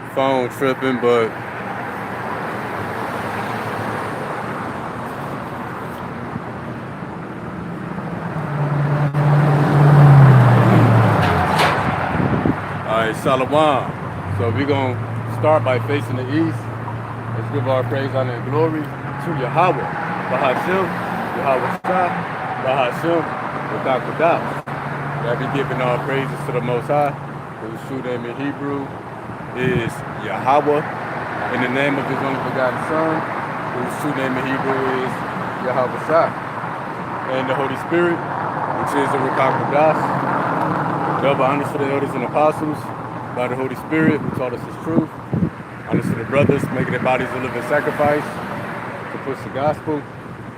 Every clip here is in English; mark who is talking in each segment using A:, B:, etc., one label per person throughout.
A: phone tripping, but alright, Shalom. So we're gonna start by facing the east. Let's give our praise, honor, and glory to Yahweh, Bahashem, Yahweh Shah, Bahashem, without doubt. That be giving all praises to the Most High, whose true name in Hebrew is Yahweh, in the name of His only begotten Son, whose true name in Hebrew is Yahweh Shah, and the Holy Spirit, which is the Rakakodas. Double honors to the elders and apostles by the Holy Spirit, who taught us His truth. Honors to the brothers, making their bodies a living sacrifice to push the gospel.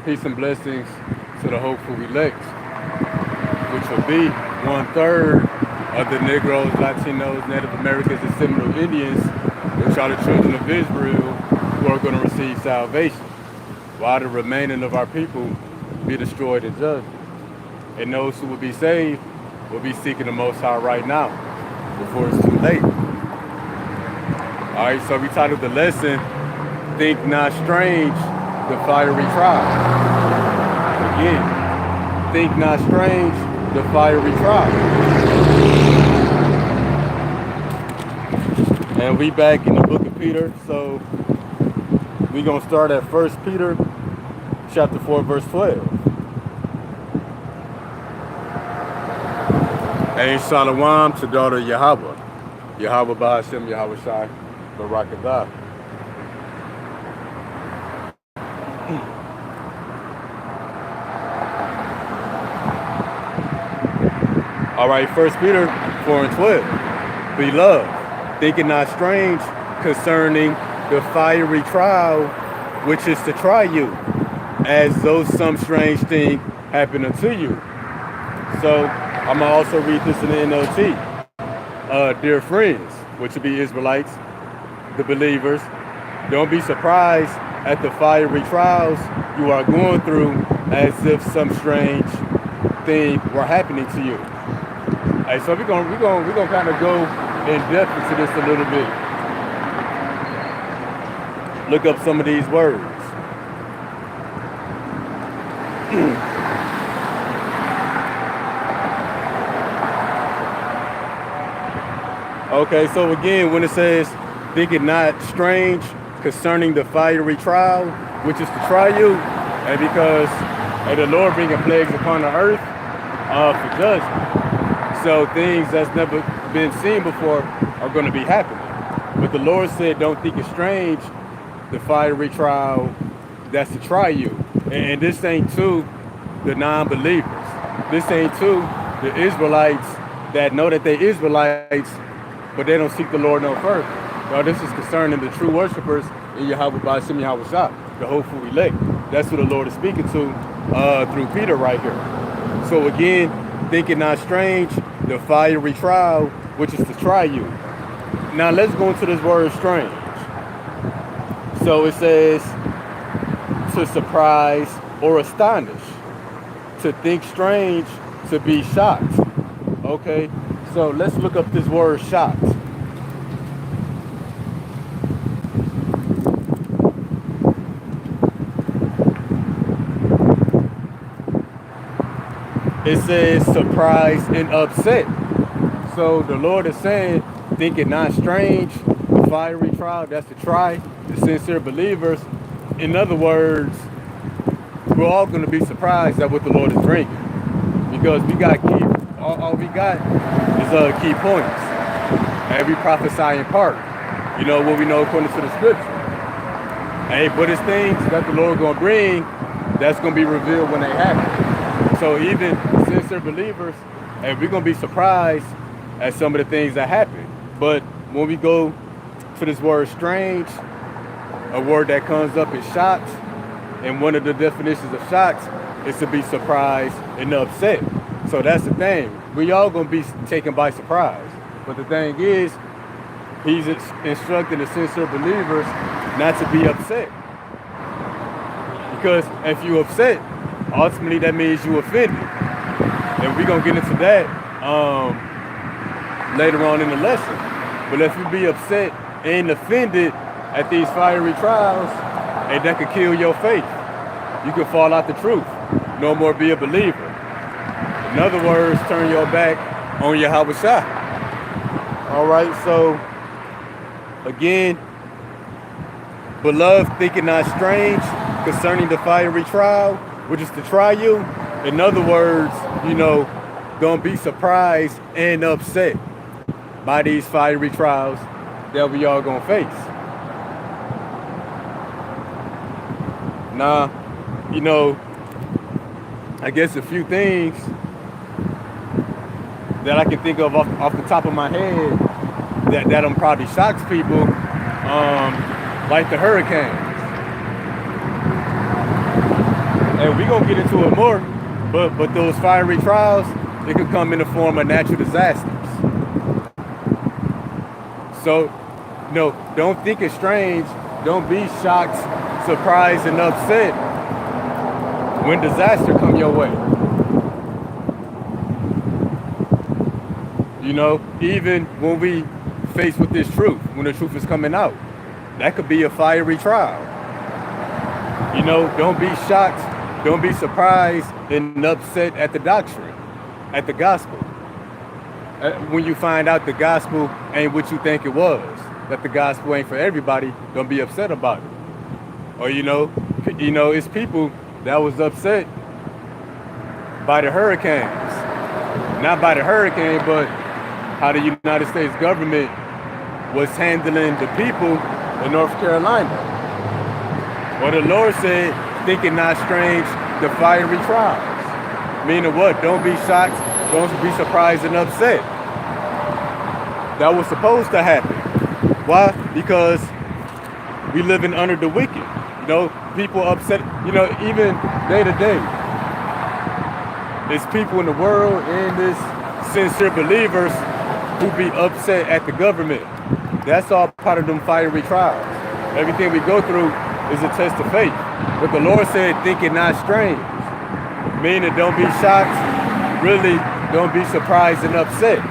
A: Peace and blessings to the hopeful elect, which will be 1/3 of the Negroes, Latinos, Native Americans, and Seminole Indians, which are the children of Israel, who are going to receive salvation, while the remaining of our people be destroyed and judged. And those who will be saved will be seeking the Most High right now, before it's too late. All right, so we titled the lesson, Think Not Strange, the Fiery Trial. Again, think not strange, the fiery trial. And we back in the book of Peter, so we're going to start at 1 Peter chapter 4, verse 12. Hey, Shalom to daughter Yahweh. Yahweh Bahashem, Yahweh Shai, Barakadah. All right, 1 Peter 4 and 12. Beloved, thinking not strange concerning the fiery trial which is to try you, as though some strange thing happened unto you. So I'm going to also read this in the NLT. Dear friends, which would be Israelites, the believers, don't be surprised at the fiery trials you are going through as if some strange thing were happening to you. All right, so we're gonna kind of go in depth into this a little bit. Look up some of these words. Okay, so again, when it says, think it not strange concerning the fiery trial, which is to try you, and because the Lord bringing plagues upon the earth for judgment. So things that's never been seen before are going to be happening. But the Lord said, don't think it's strange, the fiery trial that's to try you. And this ain't to the non-believers. This ain't to the Israelites that know that they're Israelites, but they don't seek the Lord no further. No, this is concerning the true worshipers in Yahweh Ba'ashem Yahweh Shah, the hopeful elect. That's who the Lord is speaking to through Peter right here. So again, thinking not strange, the fiery trial, which is to try you. Now let's go into this word strange. So it says to surprise or astonish, to think strange, to be shocked. Okay, so let's look up this word shocked. It says surprised and upset. So the Lord is saying, think it not strange, the fiery trial, that's to try the sincere believers. In other words, we're all going to be surprised at what the Lord is bringing, because we got all we got is key points, and we prophesy in part. You know what we know according to the scripture. Hey, but it's things that the Lord going to bring that's going to be revealed when they happen. So even sincere believers, and we're going to be surprised at some of the things that happen. But when we go to this word strange, a word that comes up is shocked, and one of the definitions of shocked is to be surprised and upset. So that's the thing. We all going to be taken by surprise. But the thing is, He's instructing the sincere believers not to be upset. Because if you're upset, ultimately that means you're offended. And we're going to get into that later on in the lesson. But if you be upset and offended at these fiery trials, and that could kill your faith. You can fall out the truth, no more be a believer. In other words, turn your back on Yahweh Shai. All right, so again, beloved, think it not strange concerning the fiery trial, which is to try you. In other words, don't be surprised and upset by these fiery trials that we all gonna face. Now, I guess a few things that I can think of off the top of my head that probably shocks people, like the hurricanes. And we're gonna get into it more, but those fiery trials, it could come in the form of natural disasters. So, don't think it's strange. Don't be shocked, surprised, and upset when disaster come your way. Even when we face with this truth, when the truth is coming out, that could be a fiery trial. Don't be shocked, don't be surprised and upset at the doctrine, at the gospel. When you find out the gospel ain't what you think it was, that the gospel ain't for everybody, don't be upset about it. Or it's people that was upset by the hurricanes. Not by the hurricane, but how the United States government was handling the people in North Carolina. Well, the Lord said, think it not strange, the fiery trials. Meaning what? Don't be shocked, don't be surprised and upset. That was supposed to happen. Why? Because we living under the wicked. People upset, even day to day. There's people in the world and there's sincere believers who be upset at the government. That's all part of them fiery trials. Everything we go through is a test of faith. But the Lord said, think it not strange. Meaning don't be shocked, really don't be surprised and upset.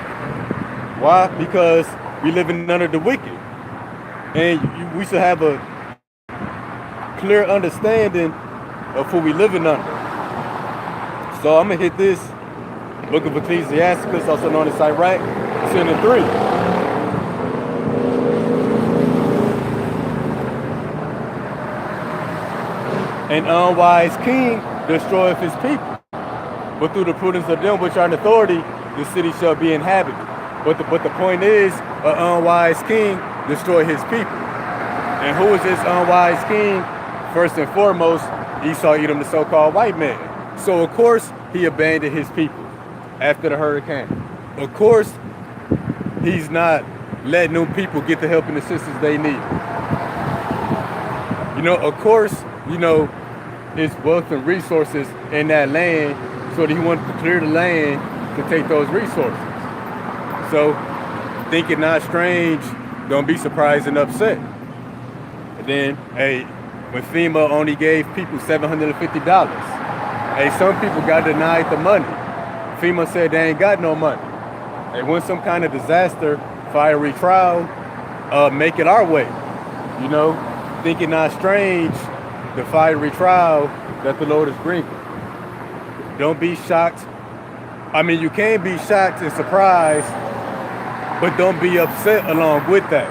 A: Why? Because we living under the wicked. And we should have a clear understanding of who we living under. So I'm going to hit this book of Ecclesiasticus, also known as Sirach, 10 and 3. An unwise king destroyeth his people, but through the prudence of them which are in authority, the city shall be inhabited. But the point is, an unwise king destroy his people. And who is this unwise king? First and foremost, Esau, Edom, the so-called white man. So of course, he abandoned his people after the hurricane. Of course, he's not letting them people get the help and assistance they need. Of course, his wealth and resources in that land, so that he wanted to clear the land to take those resources. So, think it not strange, don't be surprised and upset. And then, when FEMA only gave people $750, some people got denied the money. FEMA said they ain't got no money. And when some kind of disaster, fiery trial, make it our way. Think it not strange, the fiery trial that the Lord is bringing. Don't be shocked. You can be shocked and surprised, but don't be upset along with that.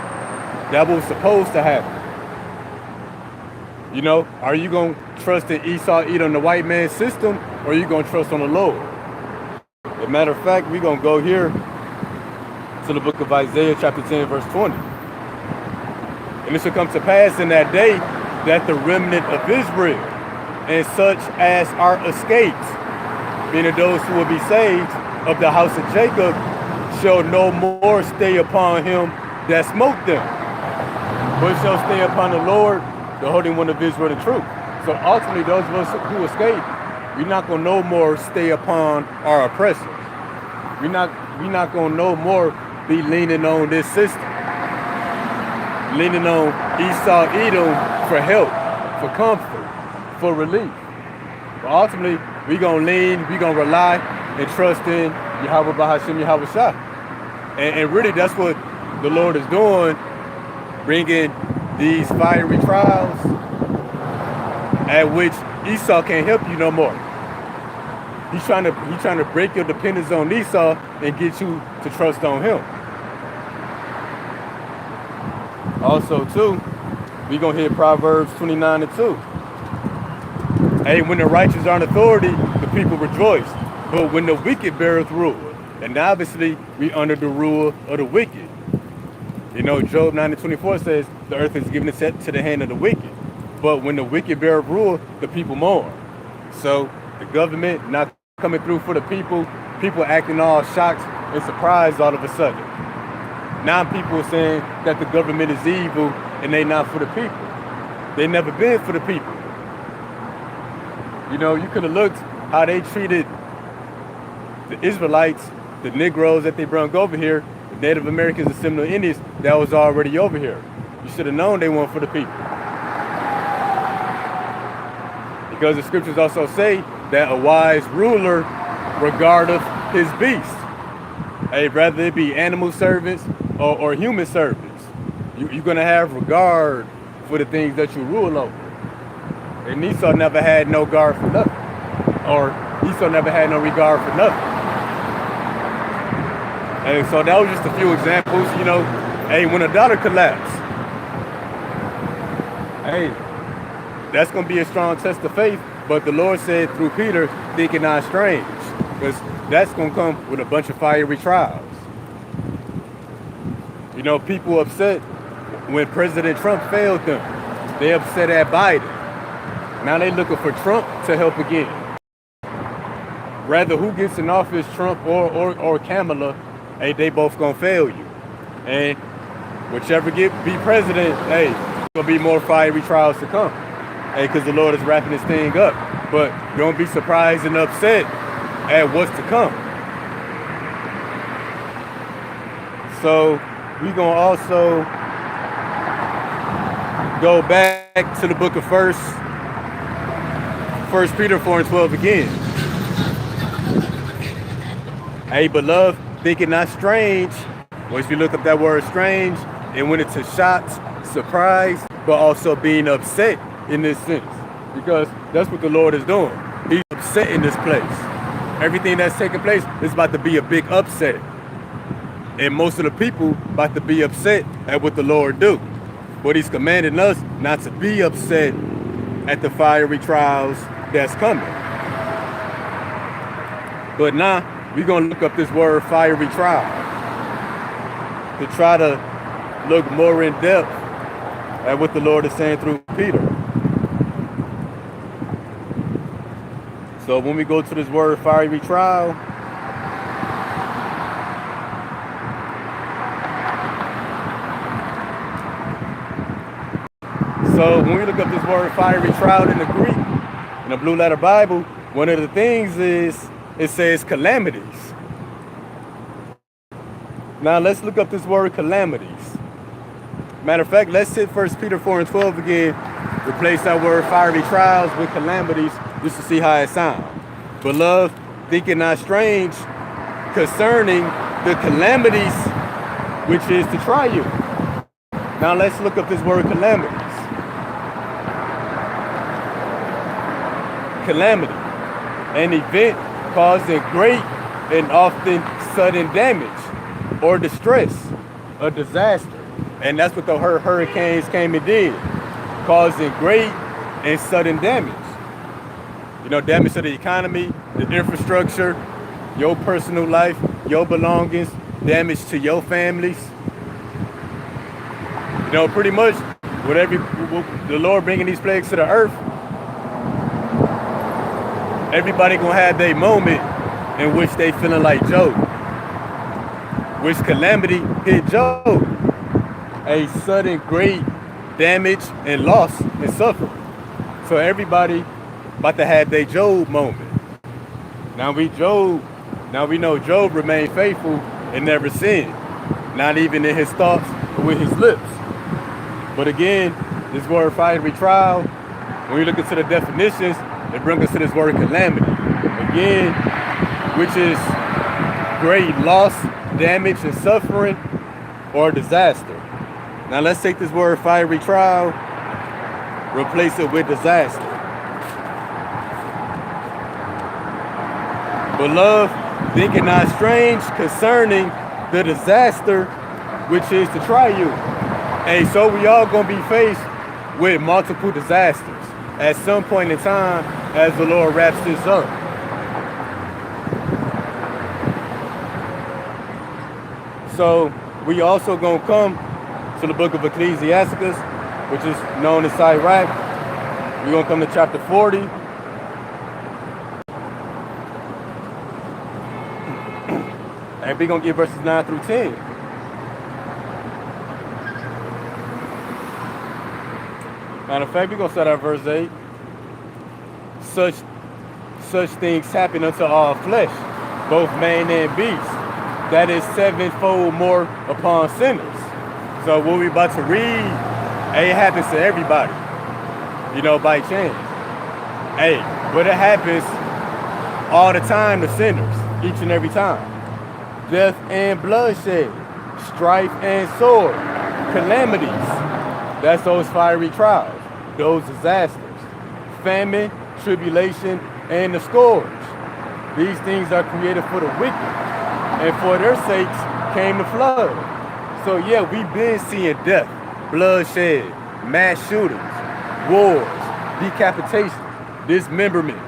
A: That was supposed to happen. Are you going to trust in Esau, Edom, the white man's system, or are you going to trust on the Lord? As a matter of fact, we're going to go here to the book of Isaiah, chapter 10, verse 20. And it shall come to pass in that day that the remnant of Israel and such as are escaped, meaning those who will be saved of the house of Jacob, shall no more stay upon him that smote them, but shall stay upon the Lord, the Holy One of Israel, the truth. So ultimately, those of us who escape, we're not going to no more stay upon our oppressors. We're not going to no more be leaning on this system, leaning on Esau, Edom for help, for comfort, for relief. But ultimately, we're going to lean, we're going to rely and trust in Yahweh Bahashem, Yahweh Shah. And really, that's what the Lord is doing bringing these fiery trials at which Esau can't help you no more. He's trying to break your dependence on Esau and get you to trust on him. Also, too, we're going to hit Proverbs 29:2. Hey, when the righteous are in authority, the people rejoice. But when the wicked beareth rule, and obviously we under the rule of the wicked. You know, Job 9:24 says, the earth is given to the hand of the wicked. But when the wicked beareth rule, the people mourn. So the government not coming through for the people acting all shocked and surprised all of a sudden. Now people are saying that the government is evil and they not for the people. They never been for the people. You know, you could have looked how they treated the Israelites, the Negroes that they brought over here, the Native Americans and Seminole Indians that was already over here. You should have known they weren't for the people. Because the scriptures also say that a wise ruler regardeth his beast. Hey, rather it be animal servants or human servants. You're going to have regard for the things that you rule over. And Esau never had no regard for nothing. Or Esau never had no regard for nothing. And so that was just a few examples, you know. Hey, when a dollar collapses, hey, that's going to be a strong test of faith. But the Lord said through Peter, think it not strange. Because that's going to come with a bunch of fiery trials. You know, people upset when President Trump failed them. They upset at Biden. Now they looking for Trump to help again. Rather who gets in office, Trump or Kamala, hey, they both gonna fail you. And whichever be president, hey, there'll be more fiery trials to come. Hey, because the Lord is wrapping this thing up. But don't be surprised and upset at what's to come. So we're gonna also go back to the book of First Peter 4:12 again. Hey, beloved, think it not strange. Once you look up that word strange, it went into shocked, surprise, but also being upset in this sense. Because that's what the Lord is doing. He's upset in this place. Everything that's taking place is about to be a big upset. And most of the people about to be upset at what the Lord do. But he's commanding us not to be upset at the fiery trials that's coming. But now we're going to look up this word fiery trial to try to look more in depth at what the Lord is saying through Peter. So when we go to this word fiery trial, so when we look up this word fiery trial in the Greek, in the Blue Letter Bible, one of the things is it says calamities. Now let's look up this word calamities. Matter of fact, let's hit 1 Peter 4:12 again. Replace that word fiery trials with calamities just to see how it sounds. Beloved, think it not strange concerning the calamities which is to try you. Now let's look up this word calamities. Calamity, an event causing great and often sudden damage or distress, a disaster. And that's what the hurricanes came and did, causing great and sudden damage. You know, damage to the economy, the infrastructure, your personal life, your belongings, damage to your families. You know, pretty much whatever the Lord bringing these plagues to the earth, everybody gonna have their moment in which they feeling like Job. Which calamity hit Job? A sudden great damage and loss and suffering. So everybody about to have their Job moment. Now we know Job remained faithful and never sinned. Not even in his thoughts or with his lips. But again, this word fiery trial, when we look into the definitions, it brings us to this word calamity. Again, which is great loss, damage, and suffering, or disaster. Now let's take this word fiery trial, replace it with disaster. Beloved, think it not strange concerning the disaster which is to try you. Hey, so we all gonna be faced with multiple disasters at some point in time as the Lord wraps this up. So we also gonna come to the book of Ecclesiasticus, which is known as Firey. We're gonna come to chapter 40. And we're gonna get verses 9 through 10. Matter of fact, we're gonna start at verse 8. Such things happen unto all flesh, both man and beast. That is sevenfold more upon sinners. So what we about to read, hey, it happens to everybody, you know, by chance. Hey, but it happens all the time to sinners, each and every time. Death and bloodshed, strife and sword, calamities. That's those fiery trials, those disasters, famine, tribulation, and the scourge. These things are created for the wicked, and for their sakes came the flood. So yeah, we've been seeing death, bloodshed, mass shootings, wars, decapitation, dismemberments,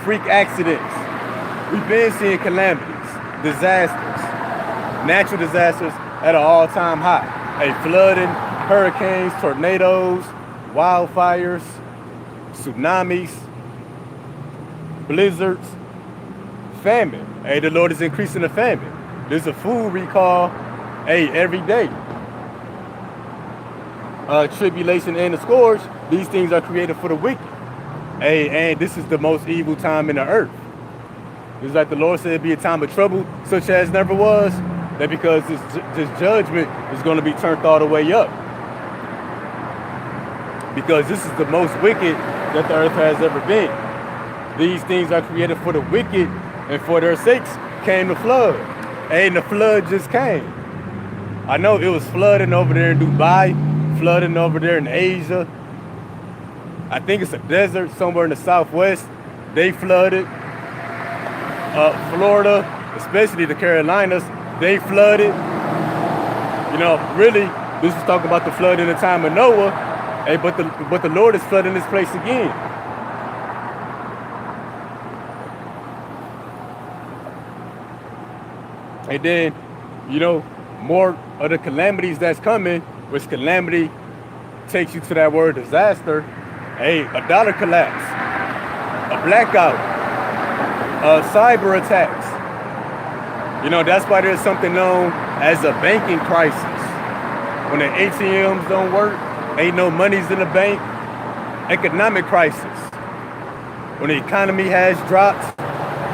A: freak accidents. We've been seeing calamities, disasters, natural disasters at an all-time high. Flooding, hurricanes, tornadoes, wildfires, tsunamis, blizzards, famine. The Lord is increasing the famine. There's a food recall, every day. Tribulation and the scourge, these things are created for the wicked. And this is the most evil time in the earth. It's like the Lord said, it'd be a time of trouble such as never was. That because this judgment is going to be turned all the way up. Because this is the most wicked that the earth has ever been. These things are created for the wicked, and for their sakes came the flood. And the flood just came. I know it was flooding over there in Dubai, flooding over there in Asia. I think it's a desert somewhere in the southwest. They flooded. Florida, especially the Carolinas, they flooded. You know, really, this is talking about the flood in the time of Noah. But the Lord is flooding this place again. And then, you know, more of the calamities that's coming, which calamity takes you to that word disaster. A dollar collapse, a blackout, cyber attacks. You know, that's why there's something known as a banking crisis. When the ATMs don't work, ain't no monies in the bank. Economic crisis. When the economy has dropped,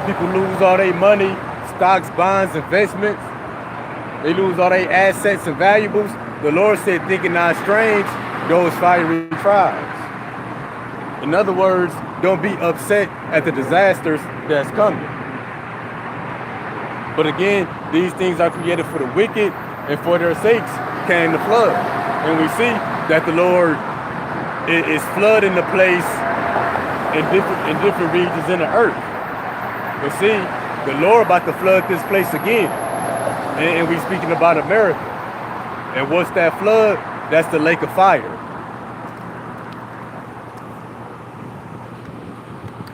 A: people lose all their money, stocks, bonds, investments. They lose all their assets and valuables. The Lord said, thinking not strange, those fiery trials. In other words, don't be upset at the disasters that's coming. But again, these things are created for the wicked, and for their sakes came the flood. And we see that the Lord is flooding the place in different regions in the earth. But see, the Lord about to flood this place again. And we speaking about America. And what's that flood? That's the lake of fire.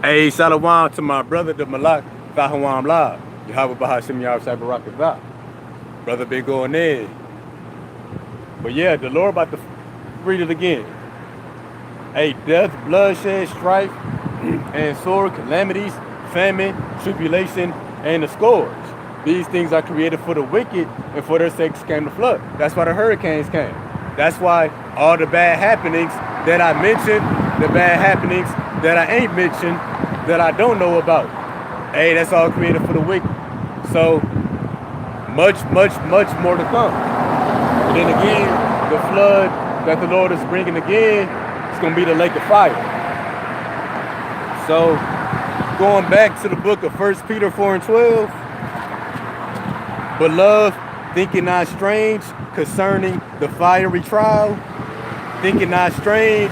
A: Hey, shalom to my brother, the Malak, Fahawam La. Yahweh Bahashim Yahweh Sabarakazah. Brother been going in. But yeah, the Lord about to read it again. Death, bloodshed, strife, and sword, calamities, famine, tribulation, and the scourge. These things are created for the wicked, and for their sakes came the flood. That's why the hurricanes came. That's why all the bad happenings that I mentioned, the bad happenings that I ain't mentioned, that I don't know about. That's all created for the wicked. So, much more to come. And then again, the flood that the Lord is bringing again, it's going to be the lake of fire. So, going back to the book of 1 Peter 4 and 12, Beloved, Thinking not strange concerning the fiery trial. Thinking not strange,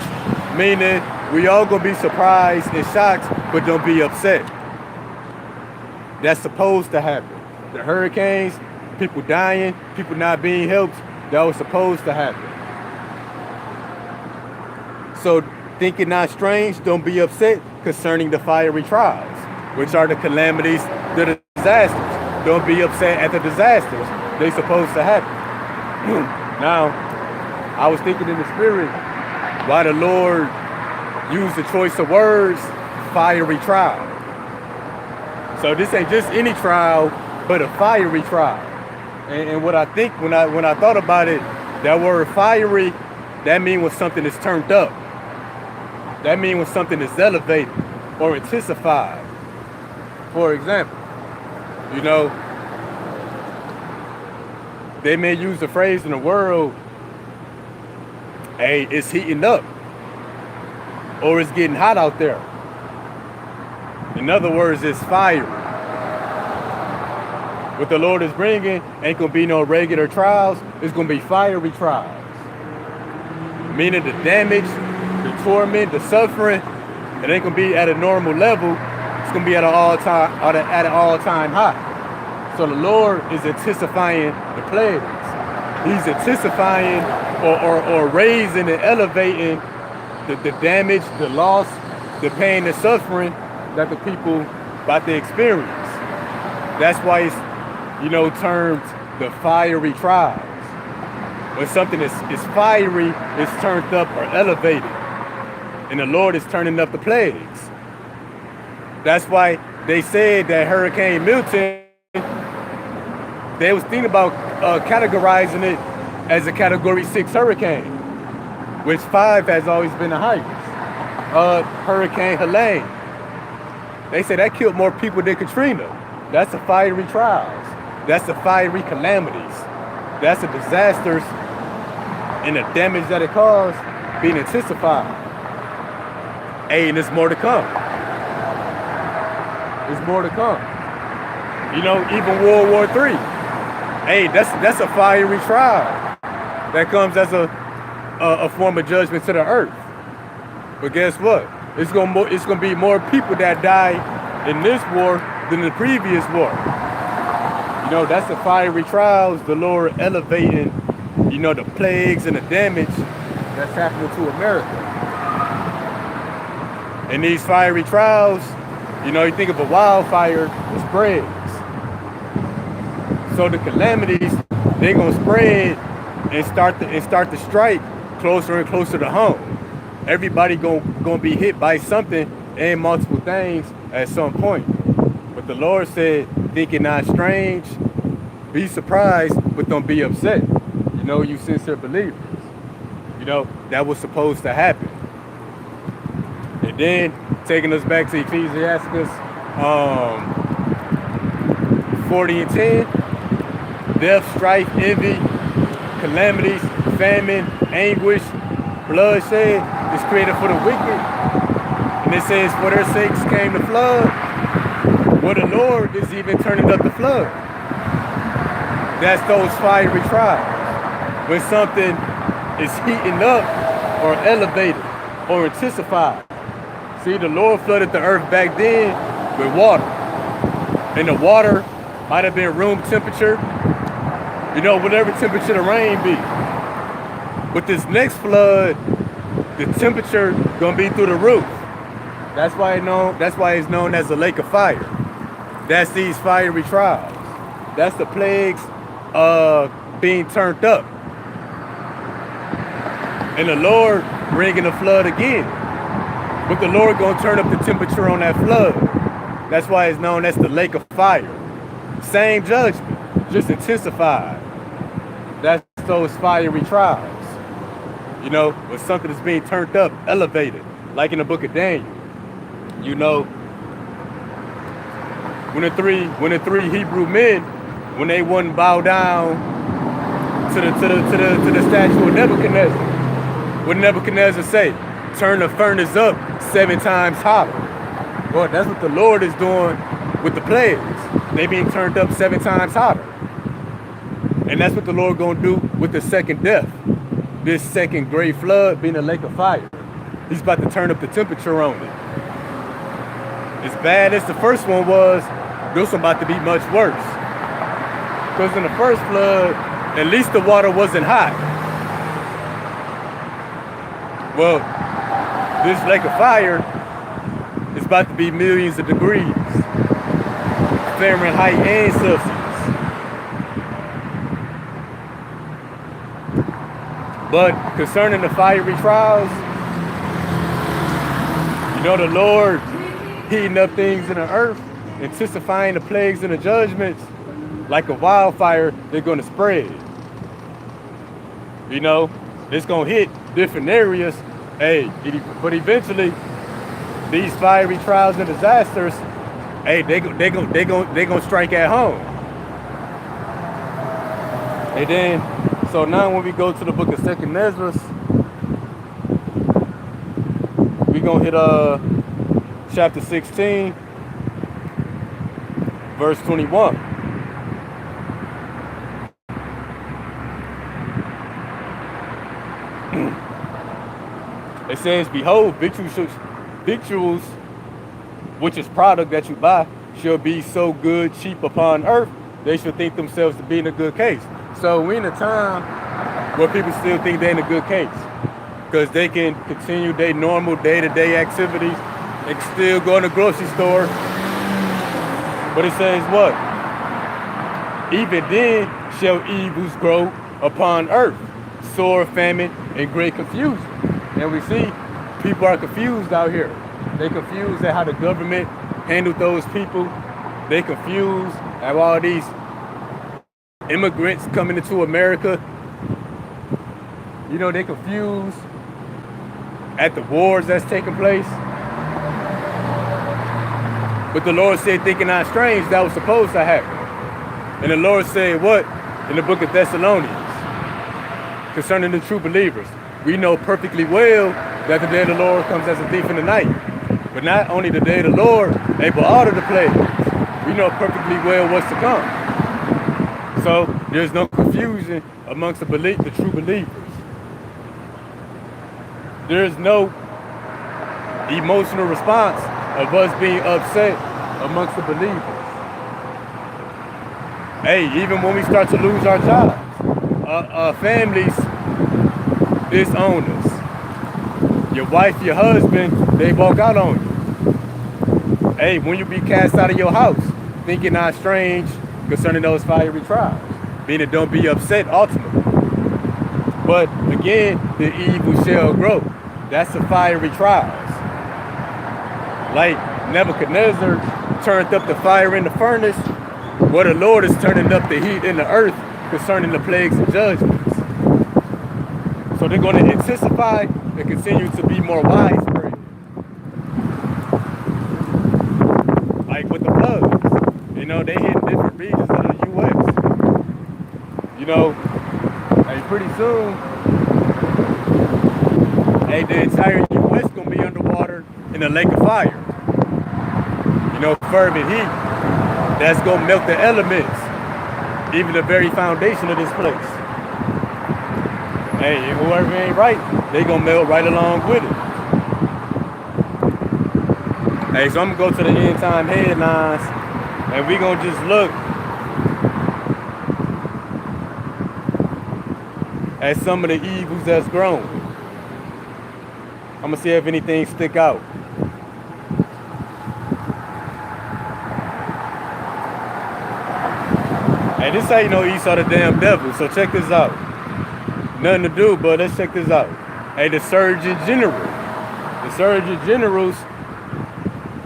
A: meaning we all gonna be surprised and shocked, but don't be upset. That's supposed to happen. The hurricanes, people dying, people not being helped, that was supposed to happen. So thinking not strange, don't be upset concerning the fiery trials, which are the calamities, the disasters. Don't be upset at the disasters. They supposed to happen. Now, I was thinking in the spirit why the Lord used the choice of words, fiery trial. So this ain't just any trial, but a fiery trial. And what I think when I thought about it, that word fiery, that means when something is turned up. That means when something is elevated or intensified. For example, you know, they may use the phrase in the world, hey, it's heating up, or it's getting hot out there. In other words, it's fire. What the Lord is bringing ain't gonna be no regular trials, it's gonna be fiery trials. Meaning the damage, the torment, the suffering, it ain't gonna be at a normal level, it's gonna be at an all-time high. So the Lord is intensifying the plagues. He's intensifying or raising and elevating the damage, the loss, the pain, the suffering that the people about to experience. That's why it's, termed the fiery trials. When something is fiery, it's turned up or elevated. And the Lord is turning up the plagues. That's why they said that Hurricane Milton, they was thinking about categorizing it as a Category 6 hurricane, which 5 has always been the highest. Hurricane Helene, they say that killed more people than Katrina. That's the fiery trials. That's the fiery calamities. That's the disasters and the damage that it caused being intensified. Hey, and there's more to come. There's more to come. Even World War III. Hey, that's a fiery trial that comes as a form of judgment to the earth. But guess what? It's gonna be more people that die in this war than the previous war. That's the fiery trials, the Lord elevating, the plagues and the damage that's happening to America. And these fiery trials, you think of a wildfire, it spreads. So the calamities, they're gonna spread and start to strike closer and closer to home. Everybody gonna be hit by something and multiple things at some point. But the Lord said, think it not strange, be surprised, but don't be upset. You sincere believers. That was supposed to happen. And then taking us back to Ecclesiastes 40 and 10, death, strife, envy, calamities, famine, anguish, bloodshed is created for the wicked. And it says, for their sakes came the flood. Well, the Lord is even turning up the flood. That's those fiery trials. When something is heating up or elevated or intensified. See, the Lord flooded the earth back then with water. And the water might have been room temperature, whatever temperature the rain be. With this next flood, the temperature gonna be through the roof. That's why it's known as the lake of fire. That's these fiery trials. That's the plagues being turned up. And the Lord bringing a flood again. But the Lord gonna turn up the temperature on that flood. That's why it's known as the lake of fire. Same judgment, just intensified. That's those fiery trials. When something is being turned up, elevated, like in the book of Daniel. When the three Hebrew men, when they wouldn't bow down to the statue of Nebuchadnezzar, what did Nebuchadnezzar say? Turn the furnace up 7 times hotter. Well, that's what the Lord is doing with the plagues. They being turned up 7 times hotter. And that's what the Lord gonna do with the second death. This second great flood being a lake of fire. He's about to turn up the temperature on it. As bad as the first one was, this one about to be much worse. Because in the first flood, at least the water wasn't hot. Well, this lake of fire is about to be millions of degrees, Fahrenheit and Celsius. But concerning the fiery trials, you know, the Lord heating up things in the earth, intensifying the plagues and the judgments, like a wildfire, they're going to spread. You know, it's going to hit different areas. Hey, but eventually, these fiery trials and disasters, hey, they gonna strike at home. And then, so now when we go to the book of 2nd Ezra, we gonna hit chapter 16, verse 21. It says, behold, victuals, which is product that you buy, shall be so good, cheap upon earth, they shall think themselves to be in a good case. So we in a time where people still think they're in a good case because they can continue their normal day-to-day activities. They can still go in the grocery store. But it says what? Even then shall evils grow upon earth, sore famine and great confusion. And we see people are confused out here. They confused at how the government handled those people. They confused at all these immigrants coming into America. You know, they confused at the wars that's taking place. But the Lord said, thinking not strange, that was supposed to happen. And the Lord said what? In the book of Thessalonians, concerning the true believers. We know perfectly well that the day of the Lord comes as a thief in the night. But not only the day of the Lord, but all of the plagues. We know perfectly well what's to come. So there's no confusion amongst the true believers. There's no emotional response of us being upset amongst the believers. Hey, even when we start to lose our jobs, families disown us. Your wife, your husband, they walk out on you. Hey, when you be cast out of your house, thinking not strange concerning those fiery trials, meaning don't be upset ultimately. But again, the evil shall grow. That's the fiery trials. Like Nebuchadnezzar turned up the fire in the furnace, where the Lord is turning up the heat in the earth concerning the plagues and judgments. So they're going to intensify and continue to be more widespread. Like with the floods, you know, they hit different regions of the U.S. You know, hey, pretty soon, hey, the entire U.S. going to be underwater in a lake of fire. You know, fervent heat, that's going to melt the elements, even the very foundation of this place. Hey, whoever ain't right, they gonna melt right along with it. Hey, so I'm gonna go to the end time headlines, and we gonna just look at some of the evils that's grown. I'm gonna see if anything stick out. Hey, this how you know Esau the damn devil, so check this out. Nothing to do, but let's check this out. Hey, the Surgeon General. The Surgeon General's,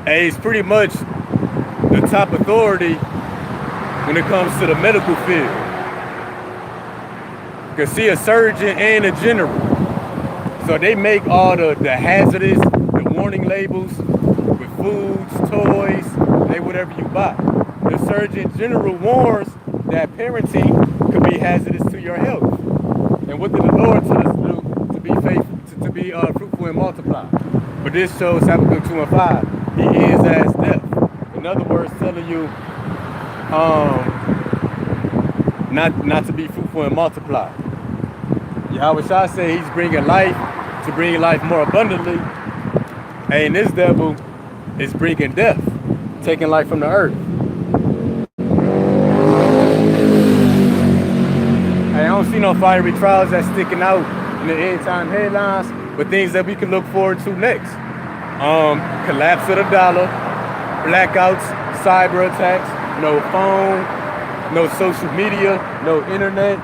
A: hey, is pretty much the top authority when it comes to the medical field. You can see a surgeon and a general. So they make all the hazardous, the warning labels with foods, toys, hey, whatever you buy. The Surgeon General warns that parenting could be hazardous to your health. And what did the Lord tell us to do? To be faithful, to be fruitful and multiply. But this shows Habakkuk 2 and 5. He is as death. In other words, telling you not to be fruitful and multiply. Yahweh Shah said he's bringing life to bring life more abundantly. And this devil is bringing death, taking life from the earth. I don't see no fiery trials that's sticking out in the end time headlines, but things that we can look forward to next. Collapse of the dollar, blackouts, cyber attacks, no phone, no social media, no internet,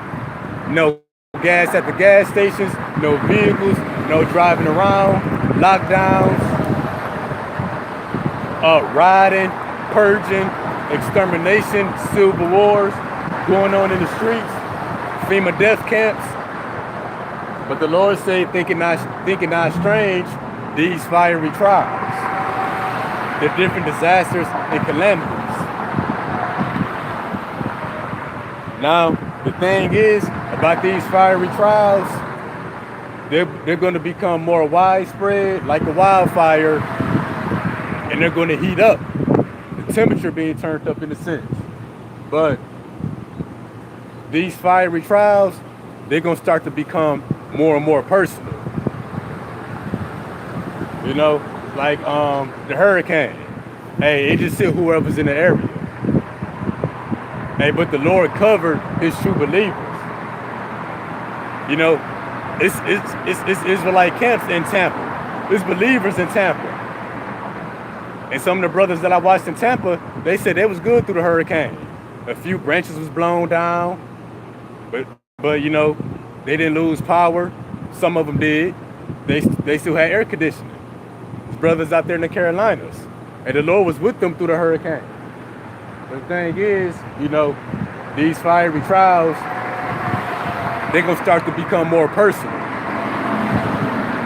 A: no gas at the gas stations, no vehicles, no driving around, lockdowns, rioting, purging, extermination, civil wars going on in the streets, FEMA death camps. But the Lord said, thinking not strange, these fiery trials, the different disasters and calamities. Now, the thing is about these fiery trials, they're going to become more widespread, like a wildfire, and they're going to heat up. The temperature being turned up in a sense. But these fiery trials, they're going to start to become more and more personal. You know, like the hurricane. Hey, it just hit whoever's in the area. Hey, but the Lord covered his true believers. You know, it's Israelite camps in Tampa. It's believers in Tampa. And some of the brothers that I watched in Tampa, they said they was good through the hurricane. A few branches was blown down, but you know, they didn't lose power. Some of them did. They still had air conditioning. There's brothers out there in the Carolinas, and the Lord was with them through the hurricane. But the thing is, you know, these fiery trials, they're gonna start to become more personal.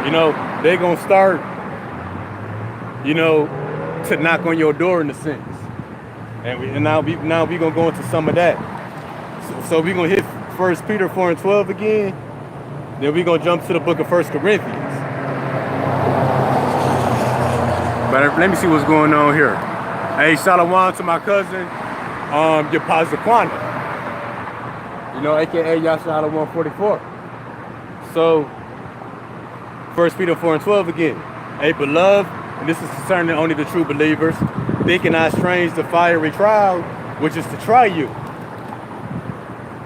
A: You know, they're gonna start, you know, to knock on your door in a sense. And now we gonna go into some of that. So we're gonna hit 1 Peter 4 and 12 again. Then we're gonna jump to the book of 1 Corinthians. But let me see what's going on here. Hey, shalom to my cousin, Yapazakwana. You know, aka Yashara 144. So 1 Peter 4 and 12 again. Hey, beloved, and this is concerning only the true believers, thinking not strange the fiery trial, which is to try you,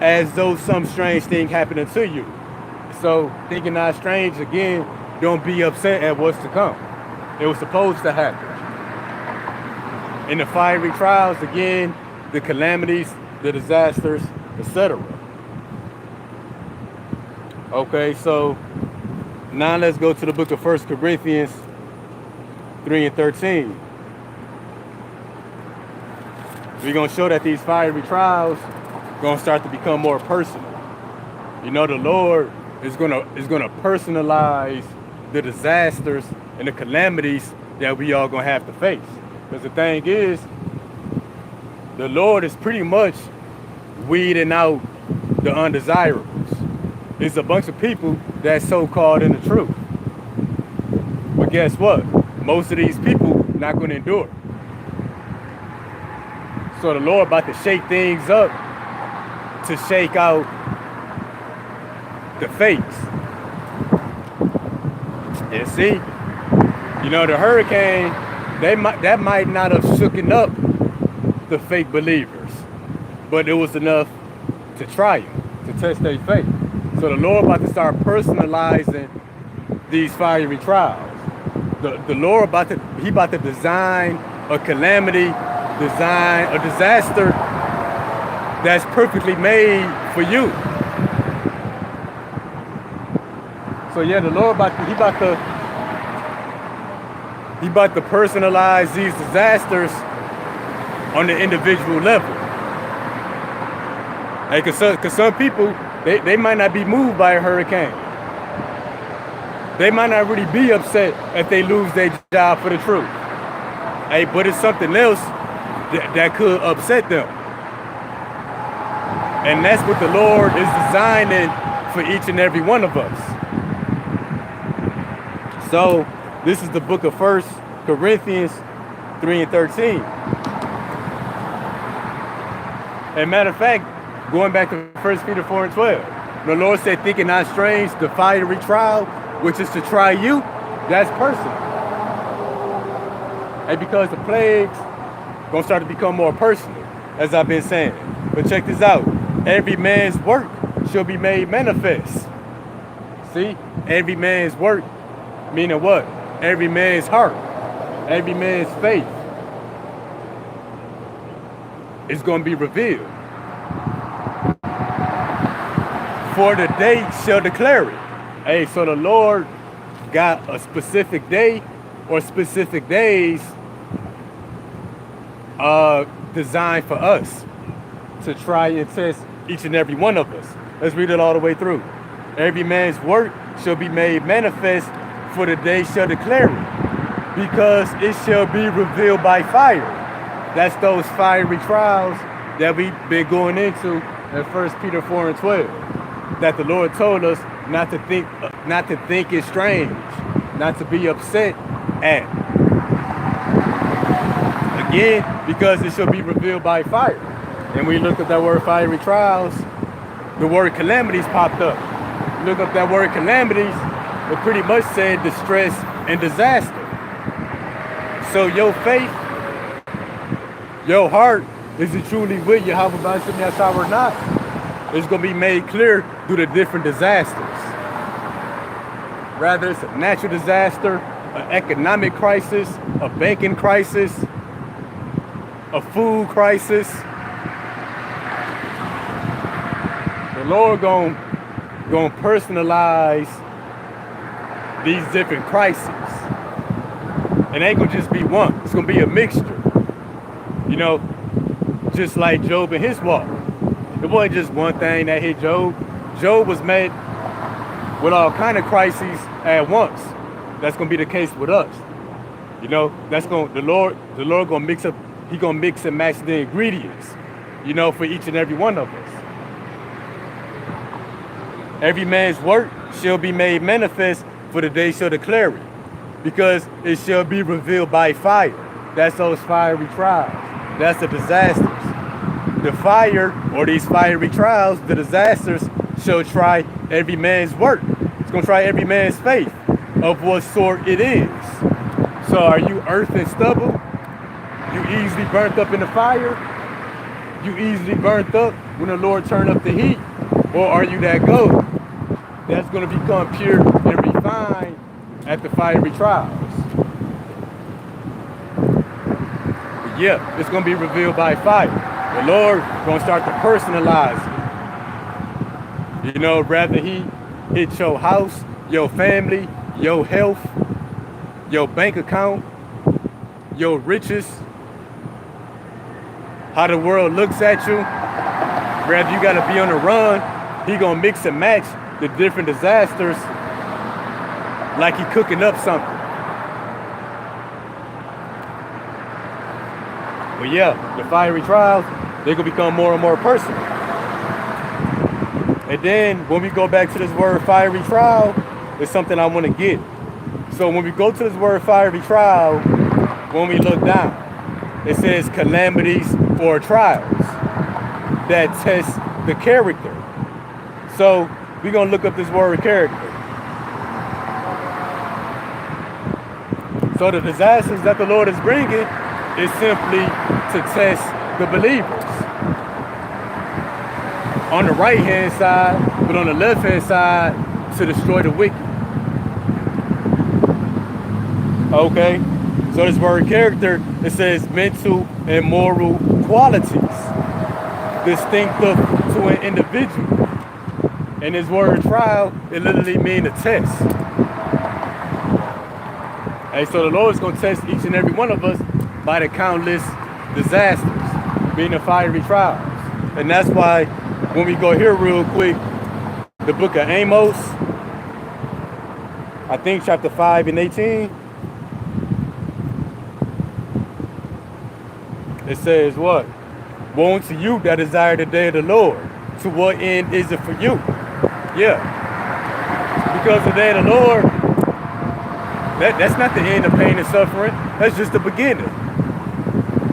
A: as though some strange thing happened unto you. So thinking not strange, again, don't be upset at what's to come. It was supposed to happen. In the fiery trials, again, the calamities, the disasters, etc. Okay, so now let's go to the book of 1 Corinthians 3 and 13. We're going to show that these fiery trials are going to start to become more personal. You know, the Lord is going to personalize the disasters and the calamities that we all going to have to face. Because the thing is, the Lord is pretty much weeding out the undesirables. It's a bunch of people that's so-called in the truth. But guess what? Most of these people not going to endure. So the Lord about to shake things up to shake out the fakes. And see, you know, the hurricane, that might not have shooken up the fake believers, but it was enough to try them, to test their faith. So the Lord about to start personalizing these fiery trials. The Lord about to design a calamity, design a disaster that's perfectly made for you. So yeah, the Lord he about to personalize these disasters on the individual level. Hey, cause some people they might not be moved by a hurricane. They might not really be upset if they lose their job for the truth. Hey, but it's something else that could upset them. And that's what the Lord is designing for each and every one of us. So this is the book of 1 Corinthians 3 and 13. And matter of fact, Going back to 1 Peter 4 and 12. The Lord said, thinking not strange, the fiery trial, which is to try you, that's personal. And because the plagues gonna start to become more personal, as I've been saying. But check this out. Every man's work shall be made manifest. See? Every man's work, meaning what? Every man's heart, every man's faith is going to be revealed. For the day shall declare it. Hey, so the Lord got a specific day or specific days designed for us to try and test each and every one of us. Let's read it all the way through. Every man's work shall be made manifest, for the day shall declare it, because it shall be revealed by fire. That's those fiery trials that we've been going into in 1 Peter 4 and 12. That the Lord told us not to think it's strange, not to be upset at. Again, because it shall be revealed by fire. And we look at that word fiery trials, the word calamities popped up. Look up that word calamities, it pretty much said distress and disaster. So your faith, your heart, is it truly with Yahweh B'Shem Yashar or not? It's going to be made clear through the different disasters. Rather it's a natural disaster, an economic crisis, a banking crisis, a food crisis. The Lord gonna personalize these different crises. It ain't gonna just be one. It's gonna be a mixture. You know, just like Job and his walk. It wasn't just one thing that hit Job. Job was met with all kind of crises at once. That's gonna be the case with us. You know, the Lord gonna mix up. He gonna mix and match the ingredients. You know, for each and every one of us. Every man's work shall be made manifest, for the day shall declare it, because it shall be revealed by fire. That's those fiery trials. That's the disasters. The fire, or these fiery trials, the disasters, shall try every man's work. It's going to try every man's faith, of what sort it is. So are you earth and stubble? You easily burnt up in the fire? You easily burnt up when the Lord turned up the heat? Or are you that gold that's going to become pure and refined at the fiery trials? But yeah, it's going to be revealed by fire. The Lord going to start to personalize it. You know, rather he hit your house, your family, your health, your bank account, your riches, how the world looks at you. Rather you got to be on the run, he going to mix and match the different disasters like he cooking up something. But yeah, the fiery trials, they're going to become more and more personal. And then when we go back to this word fiery trial, it's something I want to get. So when we go to this word fiery trial, when we look down, it says calamities or trials that test the character. So we're going to look up this word character. So the disasters that the Lord is bringing is simply to test the believers. On the right hand side, but on the left hand side, to destroy the wicked. Okay, so this word character, it says mental and moral qualities distinctive to an individual. And this word trial, it literally means a test. And so the Lord is going to test each and every one of us by the countless disasters, being the fiery trials. And that's why when we go here real quick, the book of Amos, I think chapter 5 and 18, it says what? Woe unto you that desire the day of the Lord. To what end is it for you? Yeah. Because the day of the Lord, that's not the end of pain and suffering. That's just the beginning.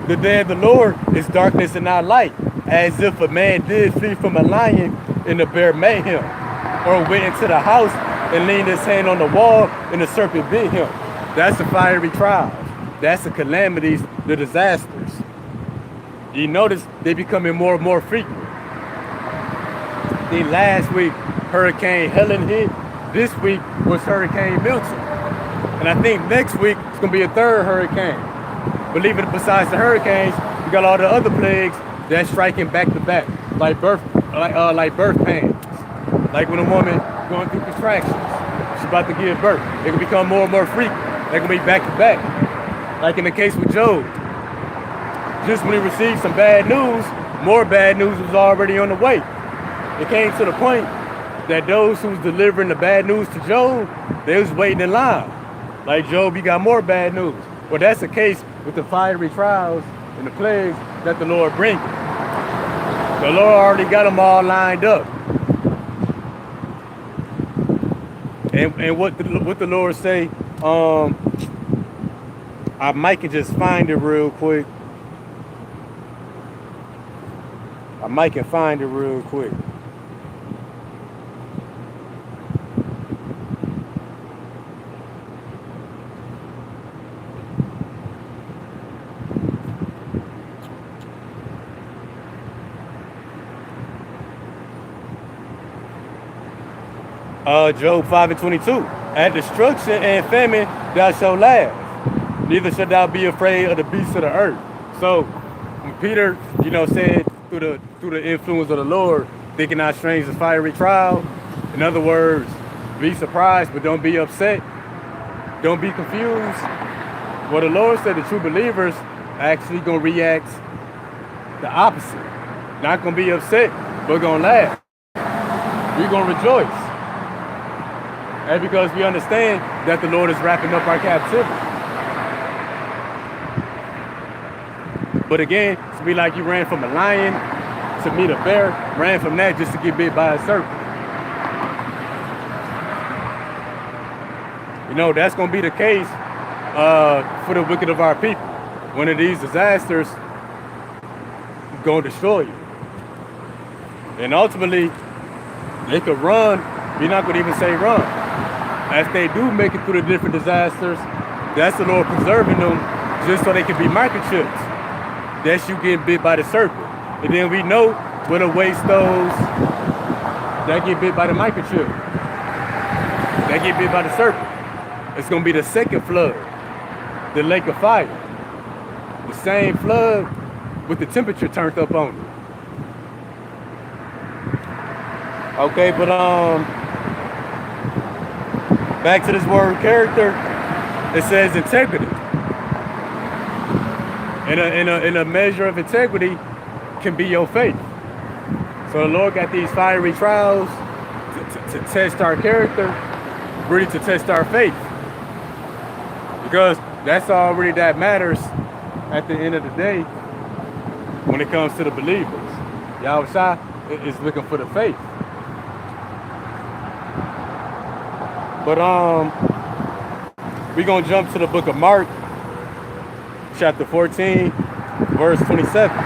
A: The day of the Lord is darkness and not light. as if a man did flee from a lion and the bear met him, or went into the house and leaned his hand on the wall and the serpent bit him. That's the fiery trials. That's the calamities, the disasters. You notice they becoming more and more frequent. Then last week, Hurricane Helen hit. This week was Hurricane Milton. And I think next week it's gonna be a third hurricane. Believe it, besides the hurricanes, we got all the other plagues that's striking back to back, like birth pains. Like when a woman going through contractions, she's about to give birth. It can become more and more frequent. They can be back to back. Like in the case with Job. Just when he received some bad news, more bad news was already on the way. It came to the point that those who was delivering the bad news to Job, they was waiting in line. Like, Job, you got more bad news. Well, that's the case with the fiery trials and the plagues that the Lord brings. The Lord already got them all lined up. And what the Lord say, I might can just find it real quick. Job 5:22. At destruction and famine thou shalt laugh, neither shalt thou be afraid of the beasts of the earth. So when Peter, said through the influence of the Lord, thinking not strange the fiery trial. In other words, be surprised, but don't be upset. Don't be confused. Well, the Lord said the true believers are actually gonna react the opposite. Not gonna be upset, but gonna laugh. We're gonna rejoice. And because we understand that the Lord is wrapping up our captivity. But again, to be like you ran from a lion to meet a bear, ran from that just to get bit by a serpent. That's going to be the case for the wicked of our people. One of these disasters is going to destroy you. And ultimately, they could run. You're not going to even say run. As they do make it through the different disasters, that's the Lord preserving them just so they can be microchips. That's you getting bit by the serpent. And then we know what awaits those that get bit by the microchip. That get bit by the serpent. It's going to be the second flood, the lake of fire. The same flood with the temperature turned up on it. Okay, but back to this word character, it says integrity. In a measure of integrity can be your faith. So the Lord got these fiery trials to test our character, really to test our faith. Because that's all really that matters at the end of the day when it comes to the believers. Yahweh is looking for the faith. But we're gonna jump to the book of Mark, chapter 14, verse 27.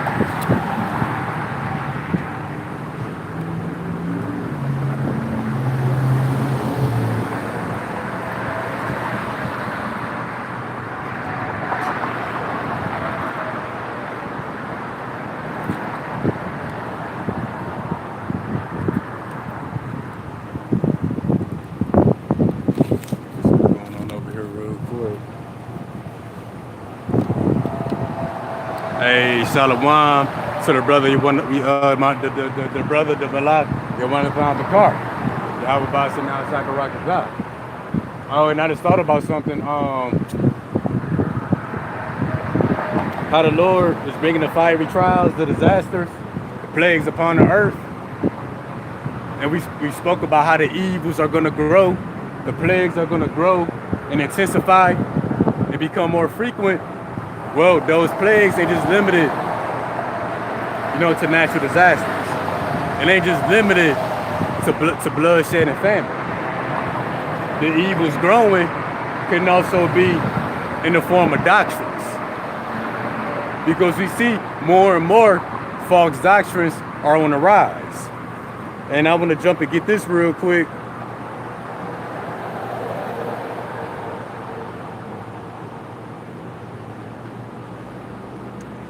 A: Hey, Shalom to the brother, the brother, the Balak, you want to find the car. Yahweh Ba sitting outside the rock of God. Oh, and I just thought about something. How the Lord is bringing the fiery trials, the disasters, the plagues upon the earth. And we spoke about how the evils are going to grow. The plagues are going to grow and intensify and become more frequent. Well, those plagues, they just limited, to natural disasters. And they just limited to bloodshed and famine. The evils growing can also be in the form of doctrines. Because we see more and more false doctrines are on the rise. And I want to jump and get this real quick.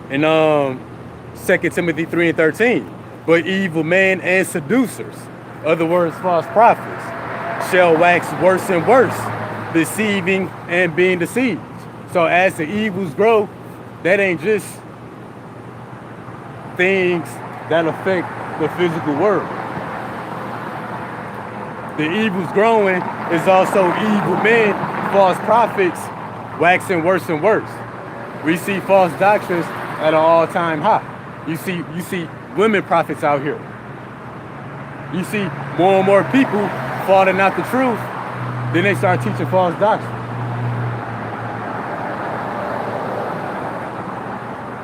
A: In 2 Timothy 3 and 13. But evil men and seducers, other words, false prophets, shall wax worse and worse, deceiving and being deceived. So as the evils grow, that ain't just things that affect the physical world. The evils growing is also evil men, false prophets, waxing worse and worse. We see false doctrines at an all-time high. You see women prophets out here. You see more and more people falling out the truth. Then they start teaching false doctrine.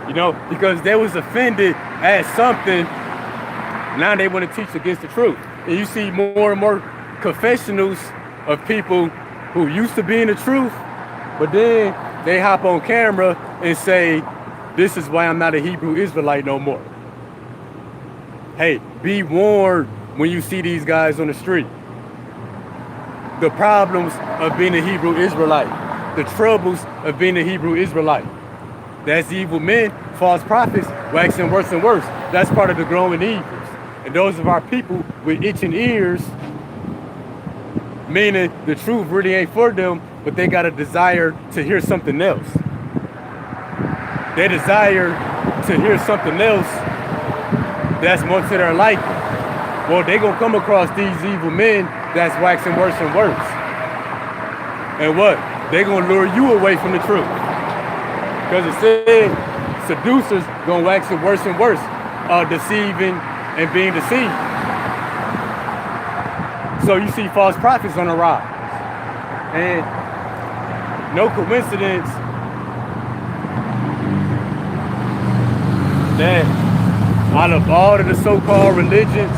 A: You know, because they was offended at something, now they want to teach against the truth. And you see more and more confessionals of people who used to be in the truth, but then they hop on camera and say, this is why I'm not a Hebrew Israelite no more. Hey, be warned when you see these guys on the street. The problems of being a Hebrew Israelite. The troubles of being a Hebrew Israelite. That's evil men, false prophets, waxing worse and worse. That's part of the growing evils. And those of our people with itching ears, meaning the truth really ain't for them, but they got a desire to hear something else. They desire to hear something else that's more to their liking. Well, they gonna come across these evil men that's waxing worse and worse. And what? They gonna lure you away from the truth. Because it said seducers gonna wax it worse and worse, deceiving and being deceived. So you see false prophets on the rise. And no coincidence that out of all of the so-called religions,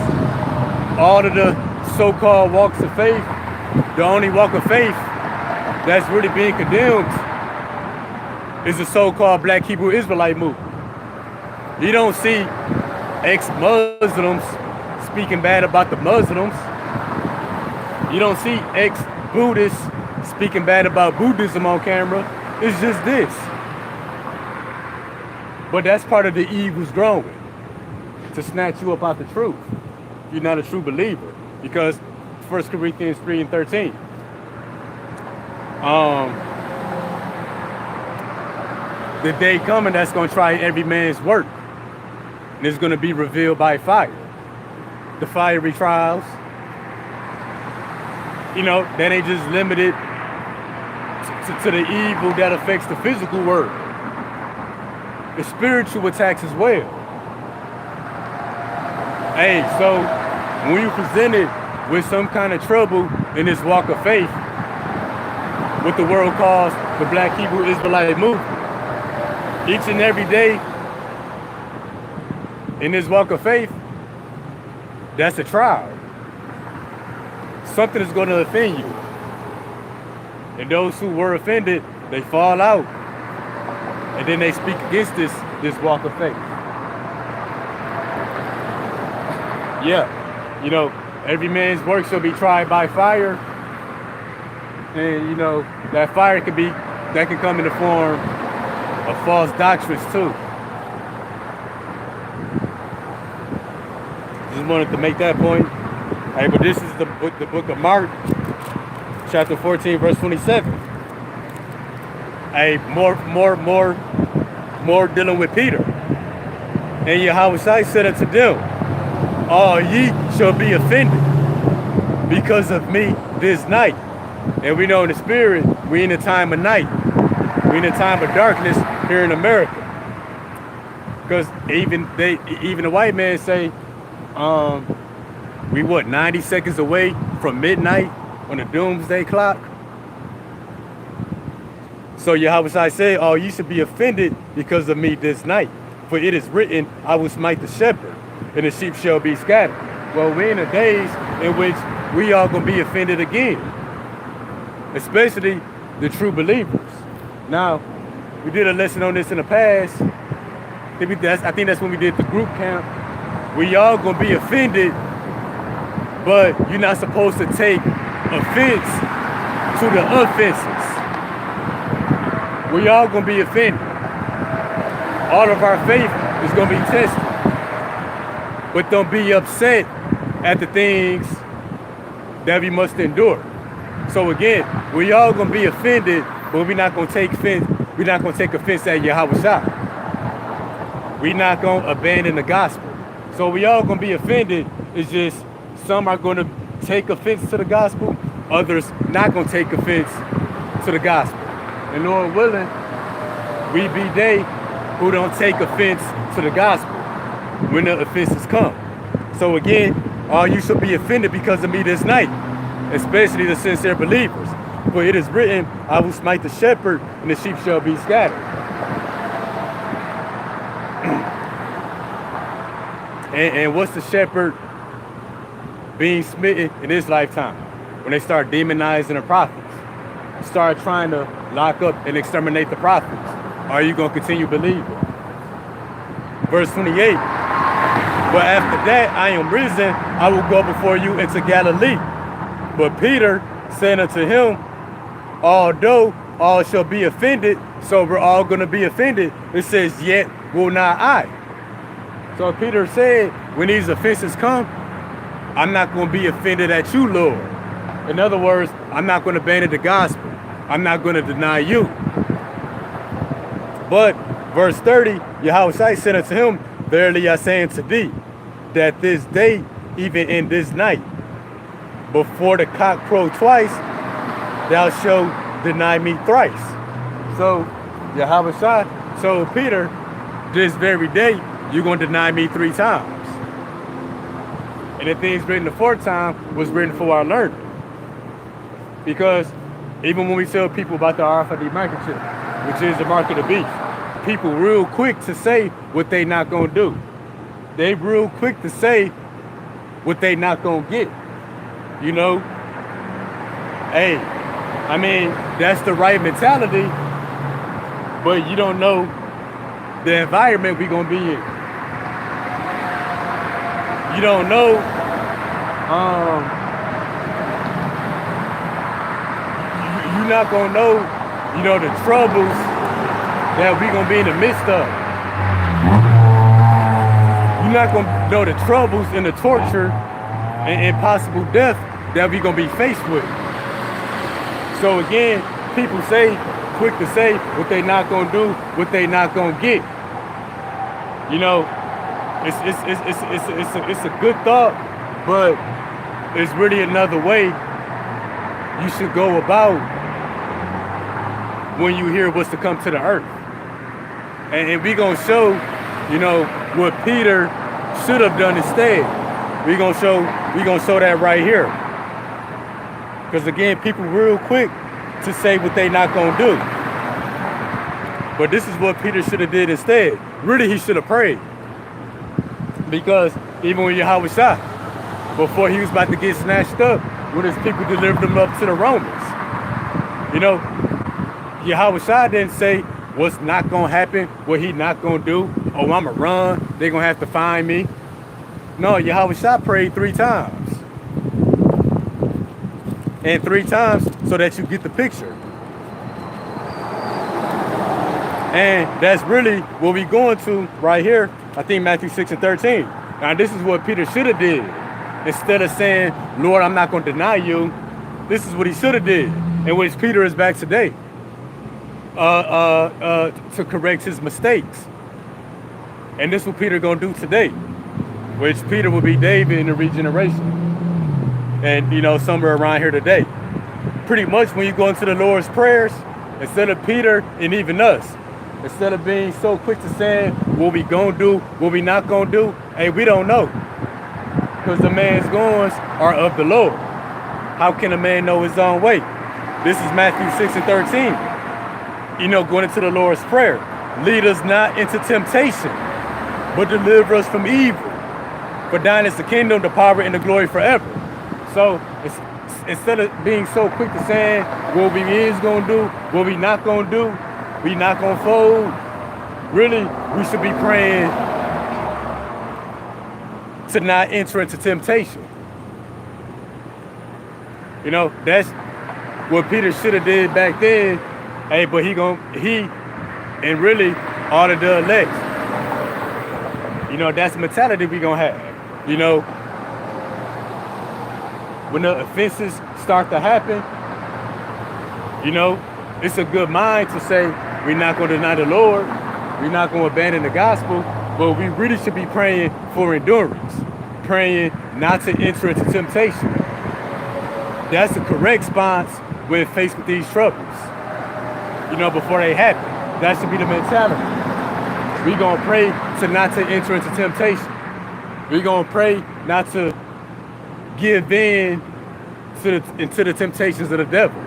A: all of the so-called walks of faith, the only walk of faith that's really being condemned is the so-called Black Hebrew Israelite movement. You don't see ex-Muslims speaking bad about the Muslims. You don't see ex-Buddhists speaking bad about Buddhism on camera. It's just this. But that's part of the evils growing, to snatch you up out the truth. You're not a true believer. Because 1 Corinthians 3 and 13. The day coming that's going to try every man's work. And it's going to be revealed by fire. The fiery trials. You know, that ain't just limited to the evil that affects the physical world. The spiritual attacks as well. Hey, so when you're presented with some kind of trouble in this walk of faith, what the world calls the Black Hebrew Israelite movement, each and every day in this walk of faith, that's a trial. Something is going to offend you. And those who were offended, they fall out. And then they speak against this walk of faith. Yeah, you know, every man's work shall be tried by fire. And, you know, that fire can come in the form of false doctrines too. Just wanted to make that point. Hey, but this is the book of Mark, chapter 14, verse 27. Hey, more dealing with Peter. And Yahweh said unto them, all ye shall be offended because of me this night. And we know in the spirit, we in a time of night. We in a time of darkness here in America. Because even the white man say, we 90 seconds away from midnight on the doomsday clock. So Yahweh said, oh, you should be offended because of me this night. For it is written, I will smite the shepherd, and the sheep shall be scattered. Well, we're in the days in which we are going to be offended again. Especially the true believers. Now, we did a lesson on this in the past. I think that's when we did the group camp. We all gonna be offended, but you're not supposed to take offense to the offenses. We all gonna be offended. All of our faith is gonna be tested. But don't be upset at the things that we must endure. So again, we all gonna be offended, but we're not gonna take offense. We're not gonna take offense at Yahushua. We're not gonna abandon the gospel. So we all gonna be offended. It's just some are gonna take offense to the gospel, others not gonna take offense to the gospel. And Lord willing, we be they who don't take offense to the gospel when the offenses come. So again, all you should be offended because of me this night, especially the sincere believers. For it is written, I will smite the shepherd and the sheep shall be scattered. and what's the shepherd being smitten in his lifetime? When they start demonizing the prophets, start trying to lock up and exterminate the prophets. Are you going to continue believing? Verse 28, but after that I am risen, I will go before you into Galilee. But Peter said unto him, although all shall be offended, so we're all going to be offended. It says, yet will not I. So Peter said, when these offenses come, I'm not going to be offended at you, Lord. In other words, I'm not going to abandon the gospel. I'm not going to deny you. But verse 30, Yahushua said unto him, verily I say unto thee, that this day, even in this night, before the cock crow twice, thou shalt deny me thrice. So Yahushua told Peter, this very day, you're going to deny me 3 times. And the things written the 4th time was written for our learning. Because even when we tell people about the RFID microchip, which is the mark of the beast, people real quick to say what they not going to do. They real quick to say what they not going to get. You know? Hey, I mean, that's the right mentality, but you don't know the environment we going to be in. You don't know you're not going to know, you know, the troubles that we're going to be in the midst of. You're not going to know the troubles and the torture and possible death that we're going to be faced with. So again, people say, quick to say what they not going to do, what they not going to get. You know, it's a good thought, but it's really another way you should go about when you hear what's to come to the earth. And we gonna show, you know, what Peter should have done instead. We gonna show that right here. Because again, people real quick to say what they not gonna do. But this is what Peter should have did instead. Really, he should have prayed. Because even when Yahushua, before he was about to get snatched up, when his people delivered him up to the Romans, you know, Yahushua didn't say what's not going to happen, what he not going to do. Oh, I'm going to run. They're going to have to find me. No, Yahushua prayed 3 times. And 3 times so that you get the picture. And that's really what we're going to right here. I think Matthew 6:13. Now, this is what Peter should have did. Instead of saying, Lord, I'm not going to deny you, this is what he should have did. And which Peter is back today. To correct his mistakes. And this is what Peter gonna do today, which Peter will be David in the regeneration. And you know, somewhere around here today. Pretty much when you go into the Lord's prayers, instead of Peter and even us, instead of being so quick to saying what we gonna do, what we not gonna do, hey, we don't know. Because the man's goings are of the Lord. How can a man know his own way? This is Matthew 6:13. You know, going into the Lord's Prayer. Lead us not into temptation, but deliver us from evil. For thine is the kingdom, the power, and the glory forever. So instead of being so quick to saying what we is going to do, what we not going to do, we not going to fold, really, we should be praying to not enter into temptation. You know, that's what Peter should have did back then. Hey, but he and really all of the elect. You know, that's the mentality we gonna have. You know, when the offenses start to happen, you know, it's a good mind to say we're not gonna deny the Lord, we're not gonna abandon the gospel, but we really should be praying for endurance, praying not to enter into temptation. That's the correct response when faced with these troubles. You know, before they happen. That should be the mentality. We're going to pray to not to enter into temptation. We're going to pray not to give in into the temptations of the devil.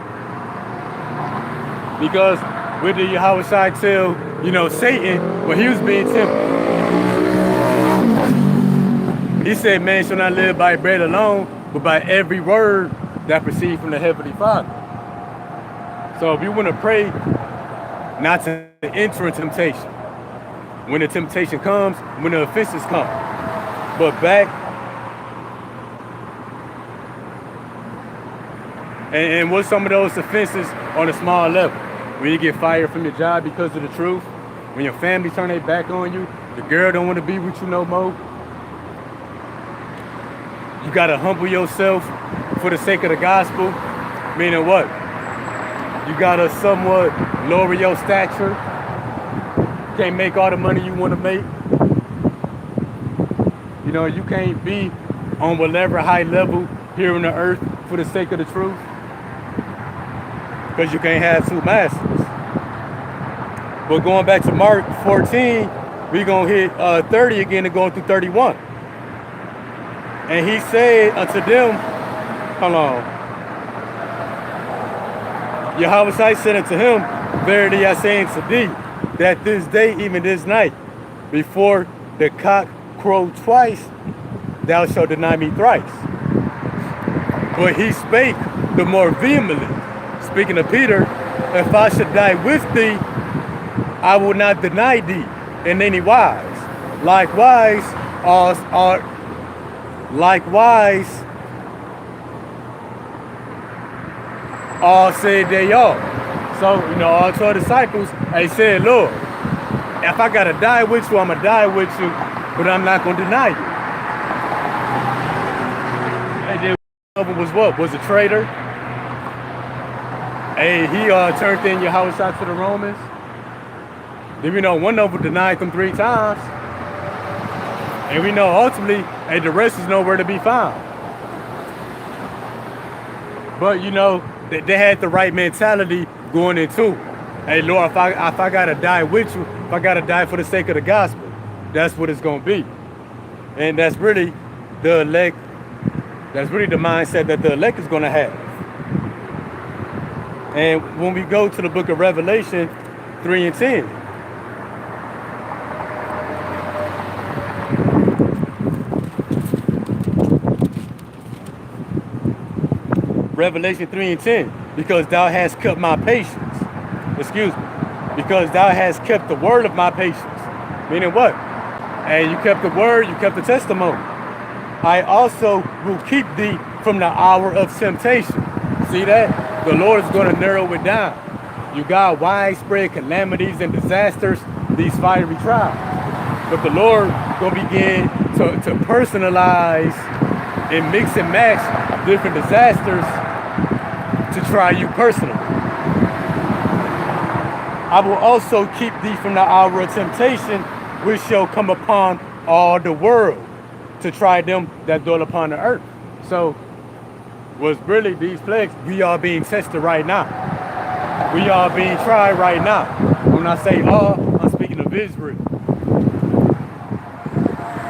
A: Because what did Yahushua tell, you know, Satan when he was being tempted? He said, man shall not live by bread alone, but by every word that proceeds from the Heavenly Father. So if you want to pray not to enter in temptation, when the temptation comes, when the offenses come, but back, and what's some of those offenses on a small level? When you get fired from your job because of the truth, when your family turn their back on you, the girl don't want to be with you no more. You got to humble yourself for the sake of the gospel, meaning what? You got to somewhat lower your stature. You can't make all the money you want to make. You know, you can't be on whatever high level here on the earth for the sake of the truth. Because you can't have two masters. But going back to Mark 14, we're going to hit 30 again and going through 31. And he said unto them, hold on. Yahweh said unto him, verily I say unto thee, that this day, even this night, before the cock crow twice, thou shalt deny me thrice. But he spake the more vehemently, speaking of Peter, if I should die with thee, I will not deny thee in any wise. Likewise, all said they all. So, you know, all 12 disciples, they said, Lord, if I gotta die with you, I'm gonna die with you, but I'm not gonna deny you. And then one of them was what? Was a traitor. And he turned in Yahushua to the Romans. Then we know one of them denied them 3 times. And we know ultimately, hey, the rest is nowhere to be found. But you know, they had the right mentality going into, hey Lord, if I gotta die with you, if I gotta die for the sake of the gospel, that's what it's gonna be. And that's really the elect, that's really the mindset that the elect is gonna have. And when we go to the book of Revelation 3 and 10, Revelation 3 and 10, because thou hast kept my patience. Excuse me. Because thou hast kept the word of my patience. Meaning what? And you kept the word, you kept the testimony. I also will keep thee from the hour of temptation. See that? The Lord is going to narrow it down. You got widespread calamities and disasters, these fiery trials. But the Lord going to begin to personalize and mix and match different disasters to try you personally. I will also keep thee from the hour of temptation, which shall come upon all the world, to try them that dwell upon the earth. So, was really these plagues, we are being tested right now. We are being tried right now. When I say all, I'm speaking of Israel.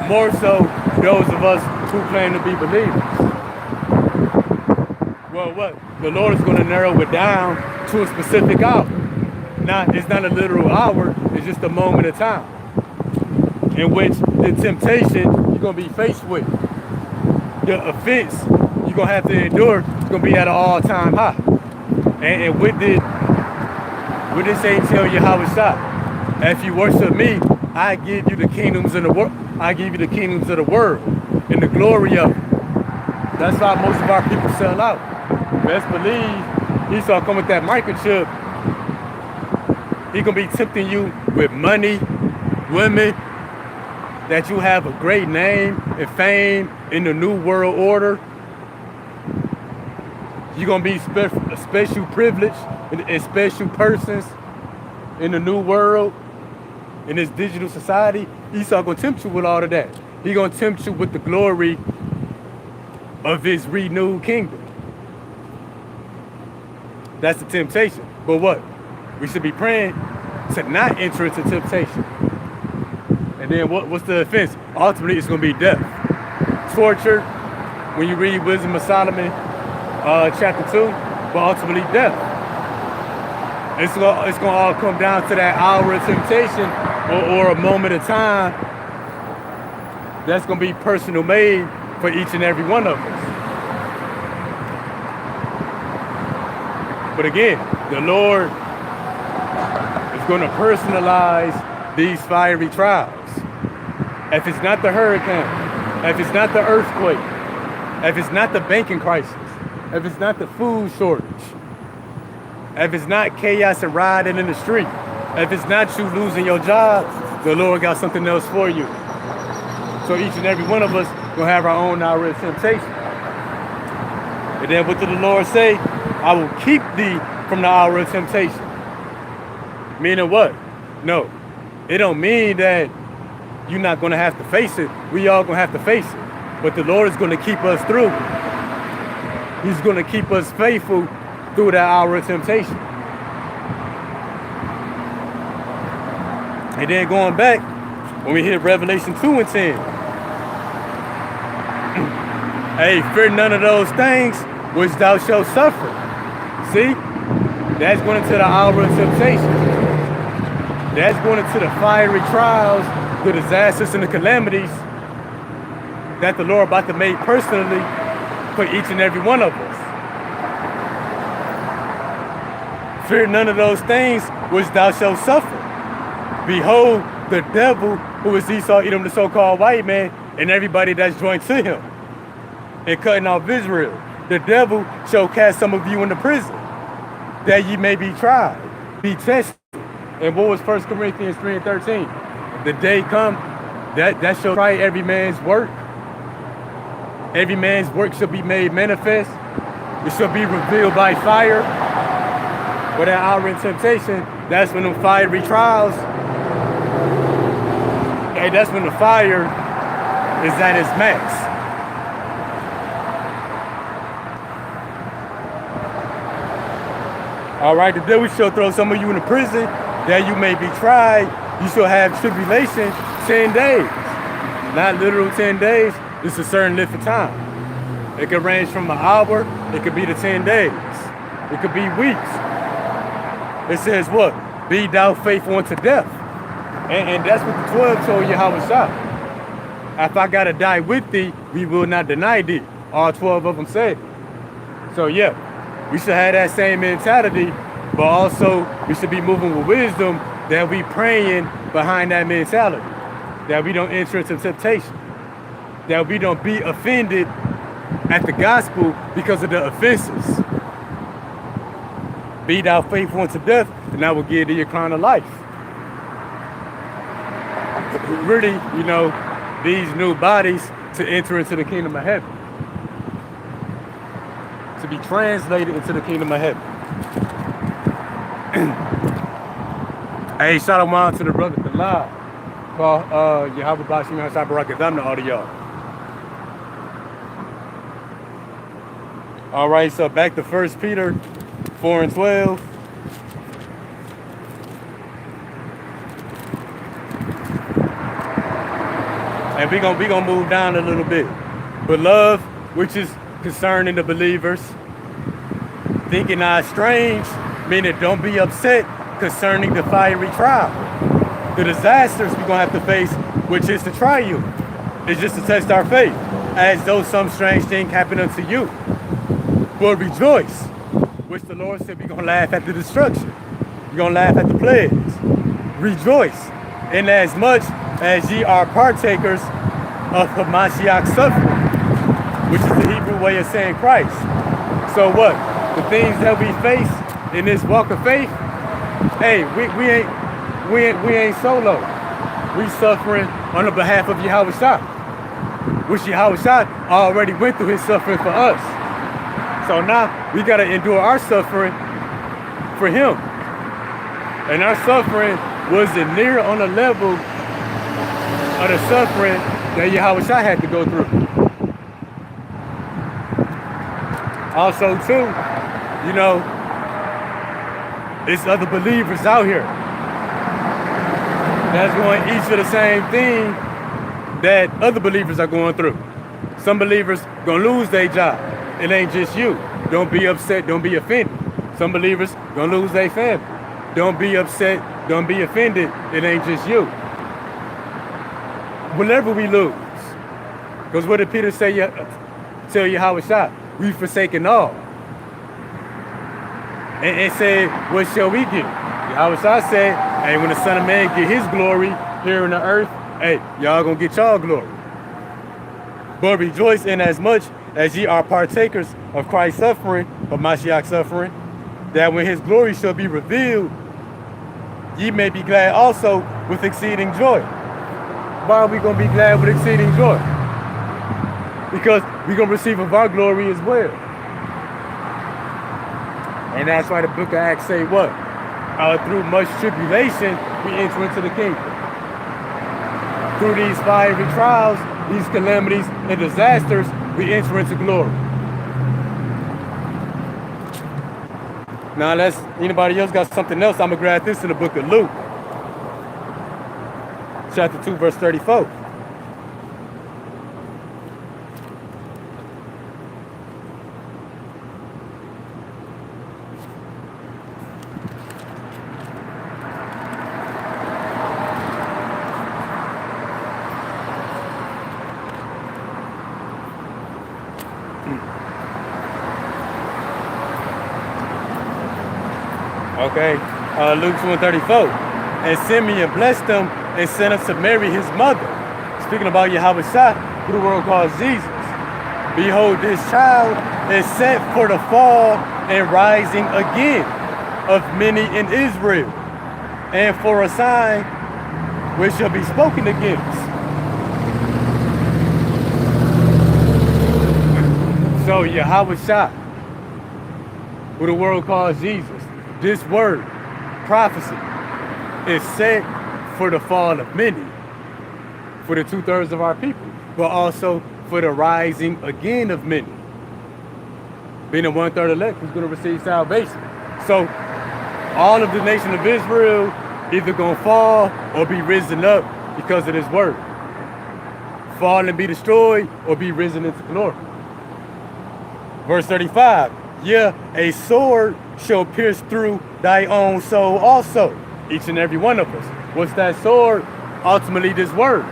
A: More so, those of us who claim to be believers. Well, what? The Lord is going to narrow it down to a specific hour. Now, it's not a literal hour, it's just a moment of time in which the temptation you're going to be faced with, the offense you're going to have to endure, is going to be at an all-time high. And what did Satan tell Yahushua? If you worship me, I give you the kingdoms of the world. I give you the kingdoms of the world and the glory of it. That's why most of our people sell out. Best believe Esau come with that microchip. He gonna be tempting you with money, women, that you have a great name and fame in the new world order. You're gonna be special privilege and special persons in the new world, in this digital society. Esau gonna tempt you with all of that. He gonna tempt you with the glory of his renewed kingdom. That's the temptation. But what? We should be praying to not enter into temptation. And then what's the offense? Ultimately, it's gonna be death. Torture, when you read Wisdom of Solomon, chapter 2, but ultimately death. It's gonna all come down to that hour of temptation or a moment of time that's gonna be personal made for each and every one of us. But again, the Lord is gonna personalize these fiery trials. If it's not the hurricane, if it's not the earthquake, if it's not the banking crisis, if it's not the food shortage, if it's not chaos and rioting in the street, if it's not you losing your job, the Lord got something else for you. So each and every one of us gonna have our own hour of temptation. And then what did the Lord say? I will keep thee from the hour of temptation. Meaning what? No, it don't mean that you're not gonna have to face it. We all gonna have to face it. But the Lord is gonna keep us through. He's gonna keep us faithful through that hour of temptation. And then going back, when we hit Revelation 2 and 10. Hey, fear none of those things which thou shalt suffer. See? That's going into the hour of temptation. That's going into the fiery trials, the disasters and the calamities that the Lord about to make personally for each and every one of us. Fear none of those things which thou shalt suffer. Behold, the devil, who is Esau, Edom, the so-called white man, and everybody that's joined to him, and cutting off Israel. The devil shall cast some of you into prison, that ye may be tried, be tested. And what was 1 Corinthians 3 and 13? The day come that shall try every man's work. Every man's work shall be made manifest. It shall be revealed by fire. But that hour in temptation, that's when the fiery trials, hey, that's when the fire is at its max. All right, the devil shall throw some of you into prison, that you may be tried. You shall have tribulation 10 days. Not literal 10 days. It's a certain length of time. It could range from an hour. It could be to 10 days. It could be weeks. It says what? Be thou faithful unto death. And that's what the 12 told you how it's up. If I gotta die with thee, we will not deny thee. All 12 of them said. So yeah, we should have that same mentality, but also we should be moving with wisdom, that we praying behind that mentality, that we don't enter into temptation, that we don't be offended at the gospel because of the offenses. Be thou faithful unto death, and I will give thee a crown of life. Really, you know, these new bodies to enter into the kingdom of heaven, to be translated into the kingdom of heaven. Hey, shout out to the brother Talib, called Yahweh Bashim Hassan Barakadam audio. All right, so back to 1 Peter 4 and 12. And we gonna move down a little bit. Beloved, which is concerning the believers, thinking not strange, meaning don't be upset concerning the fiery trial, the disasters we're gonna have to face, which is to try you. It's just to test our faith, as though some strange thing happened unto you. But rejoice, which the Lord said we're gonna laugh at the destruction. We're gonna laugh at the plagues. rejoice, in as much as ye are partakers of Hamashiach's suffering, which is the Hebrew way of saying Christ. So what? The things that we face in this walk of faith, hey, we ain't solo. We suffering on the behalf of Yahushua, which Yahushua already went through his suffering for us. So now we gotta endure our suffering for him. And our suffering wasn't near on the level of the suffering that Yahushua had to go through. Also too, you know, it's other believers out here that's going each of the same thing that other believers are going through. Some believers gonna lose their job. It ain't just you. Don't be upset, don't be offended. Some believers gonna lose their family. Don't be upset, don't be offended. It ain't just you. Whenever we lose, because what did Peter say? Tell you how it's shot. We forsaken all. And said, what shall we get? Yahushua said, hey, when the Son of Man get his glory here on the earth, hey, y'all gonna get y'all glory. But rejoice in as much as ye are partakers of Christ's suffering, of Mashiach's suffering, that when his glory shall be revealed, ye may be glad also with exceeding joy. Why are we gonna be glad with exceeding joy? Because we're gonna receive of our glory as well. And that's why the book of Acts say what? Through much tribulation, we enter into the kingdom. Through these fiery trials, these calamities and disasters, we enter into glory. Now, unless anybody else got something else, I'm gonna grab this in the book of Luke, chapter 2, verse 34. Okay, Luke 2 and 34. And Simeon blessed them and sent up to Mary his mother, speaking about Yahushua, who the world calls Jesus. Behold, this child is set for the fall and rising again of many in Israel, and for a sign which shall be spoken against. So Yahushua, who the world calls Jesus, this word, prophecy, is set for the fall of many, for the 2/3 of our people, but also for the rising again of many, being the 1/3 elect who's going to receive salvation. So all of the nation of Israel either going to fall or be risen up because of this word. Fall and be destroyed or be risen into glory. Verse 35, yeah, a sword shall pierce through thy own soul also, each and every one of us. What's that sword? Ultimately this word,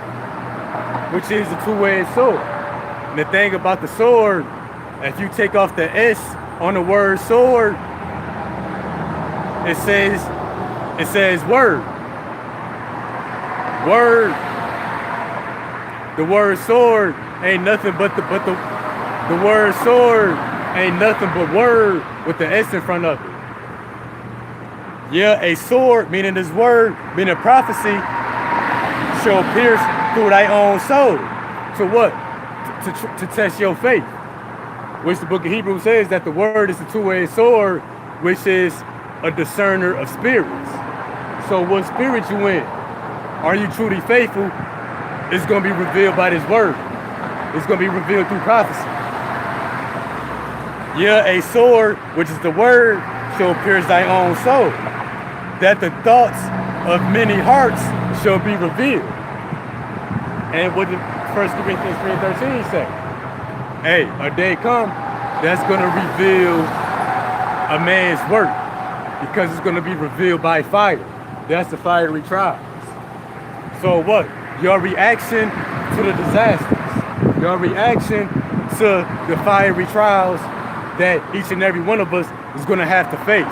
A: which is a two-edged sword. And the thing about the sword, if you take off the S on the word sword, it says word. Word. The word sword ain't nothing but the word sword ain't nothing but word with the S in front of it. Yeah, a sword, meaning this word, meaning prophecy, shall pierce through thy own soul. To what? To test your faith. Which the book of Hebrews says that the word is a two-edged sword, which is a discerner of spirits. So what spirit you in? Are you truly faithful? It's going to be revealed by this word. It's going to be revealed through prophecy. Yeah, a sword, which is the word, shall pierce thy own soul, that the thoughts of many hearts shall be revealed. And what did 1 Corinthians 3:13 say? Hey, a day come that's going to reveal a man's work, because it's going to be revealed by fire. That's the fiery trials. So what? Your reaction to the disasters, your reaction to the fiery trials that each and every one of us is going to have to face.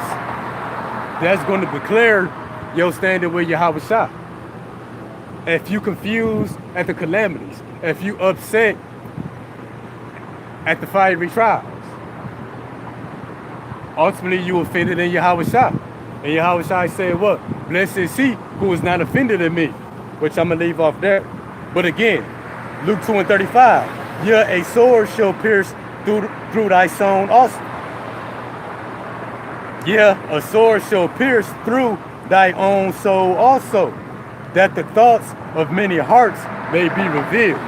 A: That's going to declare your standing with Yahweh Shah. If you confused at the calamities, if you upset at the fiery trials, ultimately you offended in Yahweh Shah. And Yahweh Shah said what? Blessed is he who is not offended in me, which I'm going to leave off there. But again, Luke 2:35, yeah, a sword shall pierce through thy soul also. Yeah, a sword shall pierce through thy own soul also, that the thoughts of many hearts may be revealed.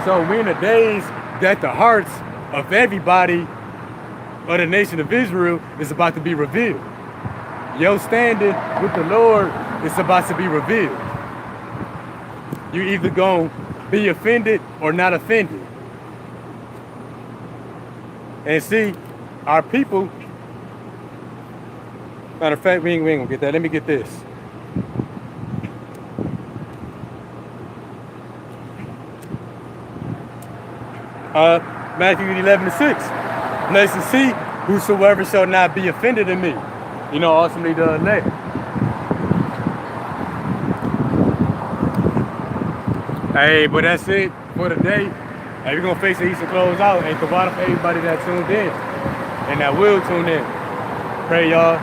A: So we're in the days that the hearts of everybody of the nation of Israel is about to be revealed. Your standing with the Lord is about to be revealed. You either gonna be offended or not offended. And see, our people, matter of fact, we ain't gonna get that. Let me get this. Matthew 11:6. Blessed is he whosoever shall not be offended in me. You know, ultimately the elect. Hey, but that's it for today. Hey, we're gonna face the East and close out. Hey, Kavada for everybody that tuned in and that will tune in. Pray y'all,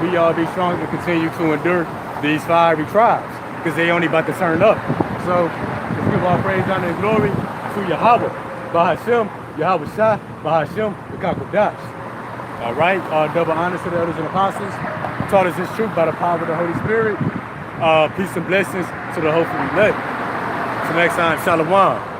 A: we all be strong to continue to endure these fiery trials, because they only about to turn up. So let's give all praise, honor, and glory to Yahweh, Bahashem, Yahweh Shah, Bahashem, the Kakodash. All right, double honors to the elders and apostles who taught us this truth by the power of the Holy Spirit. Peace and blessings to the hopefully elect. Till next time, Shalom.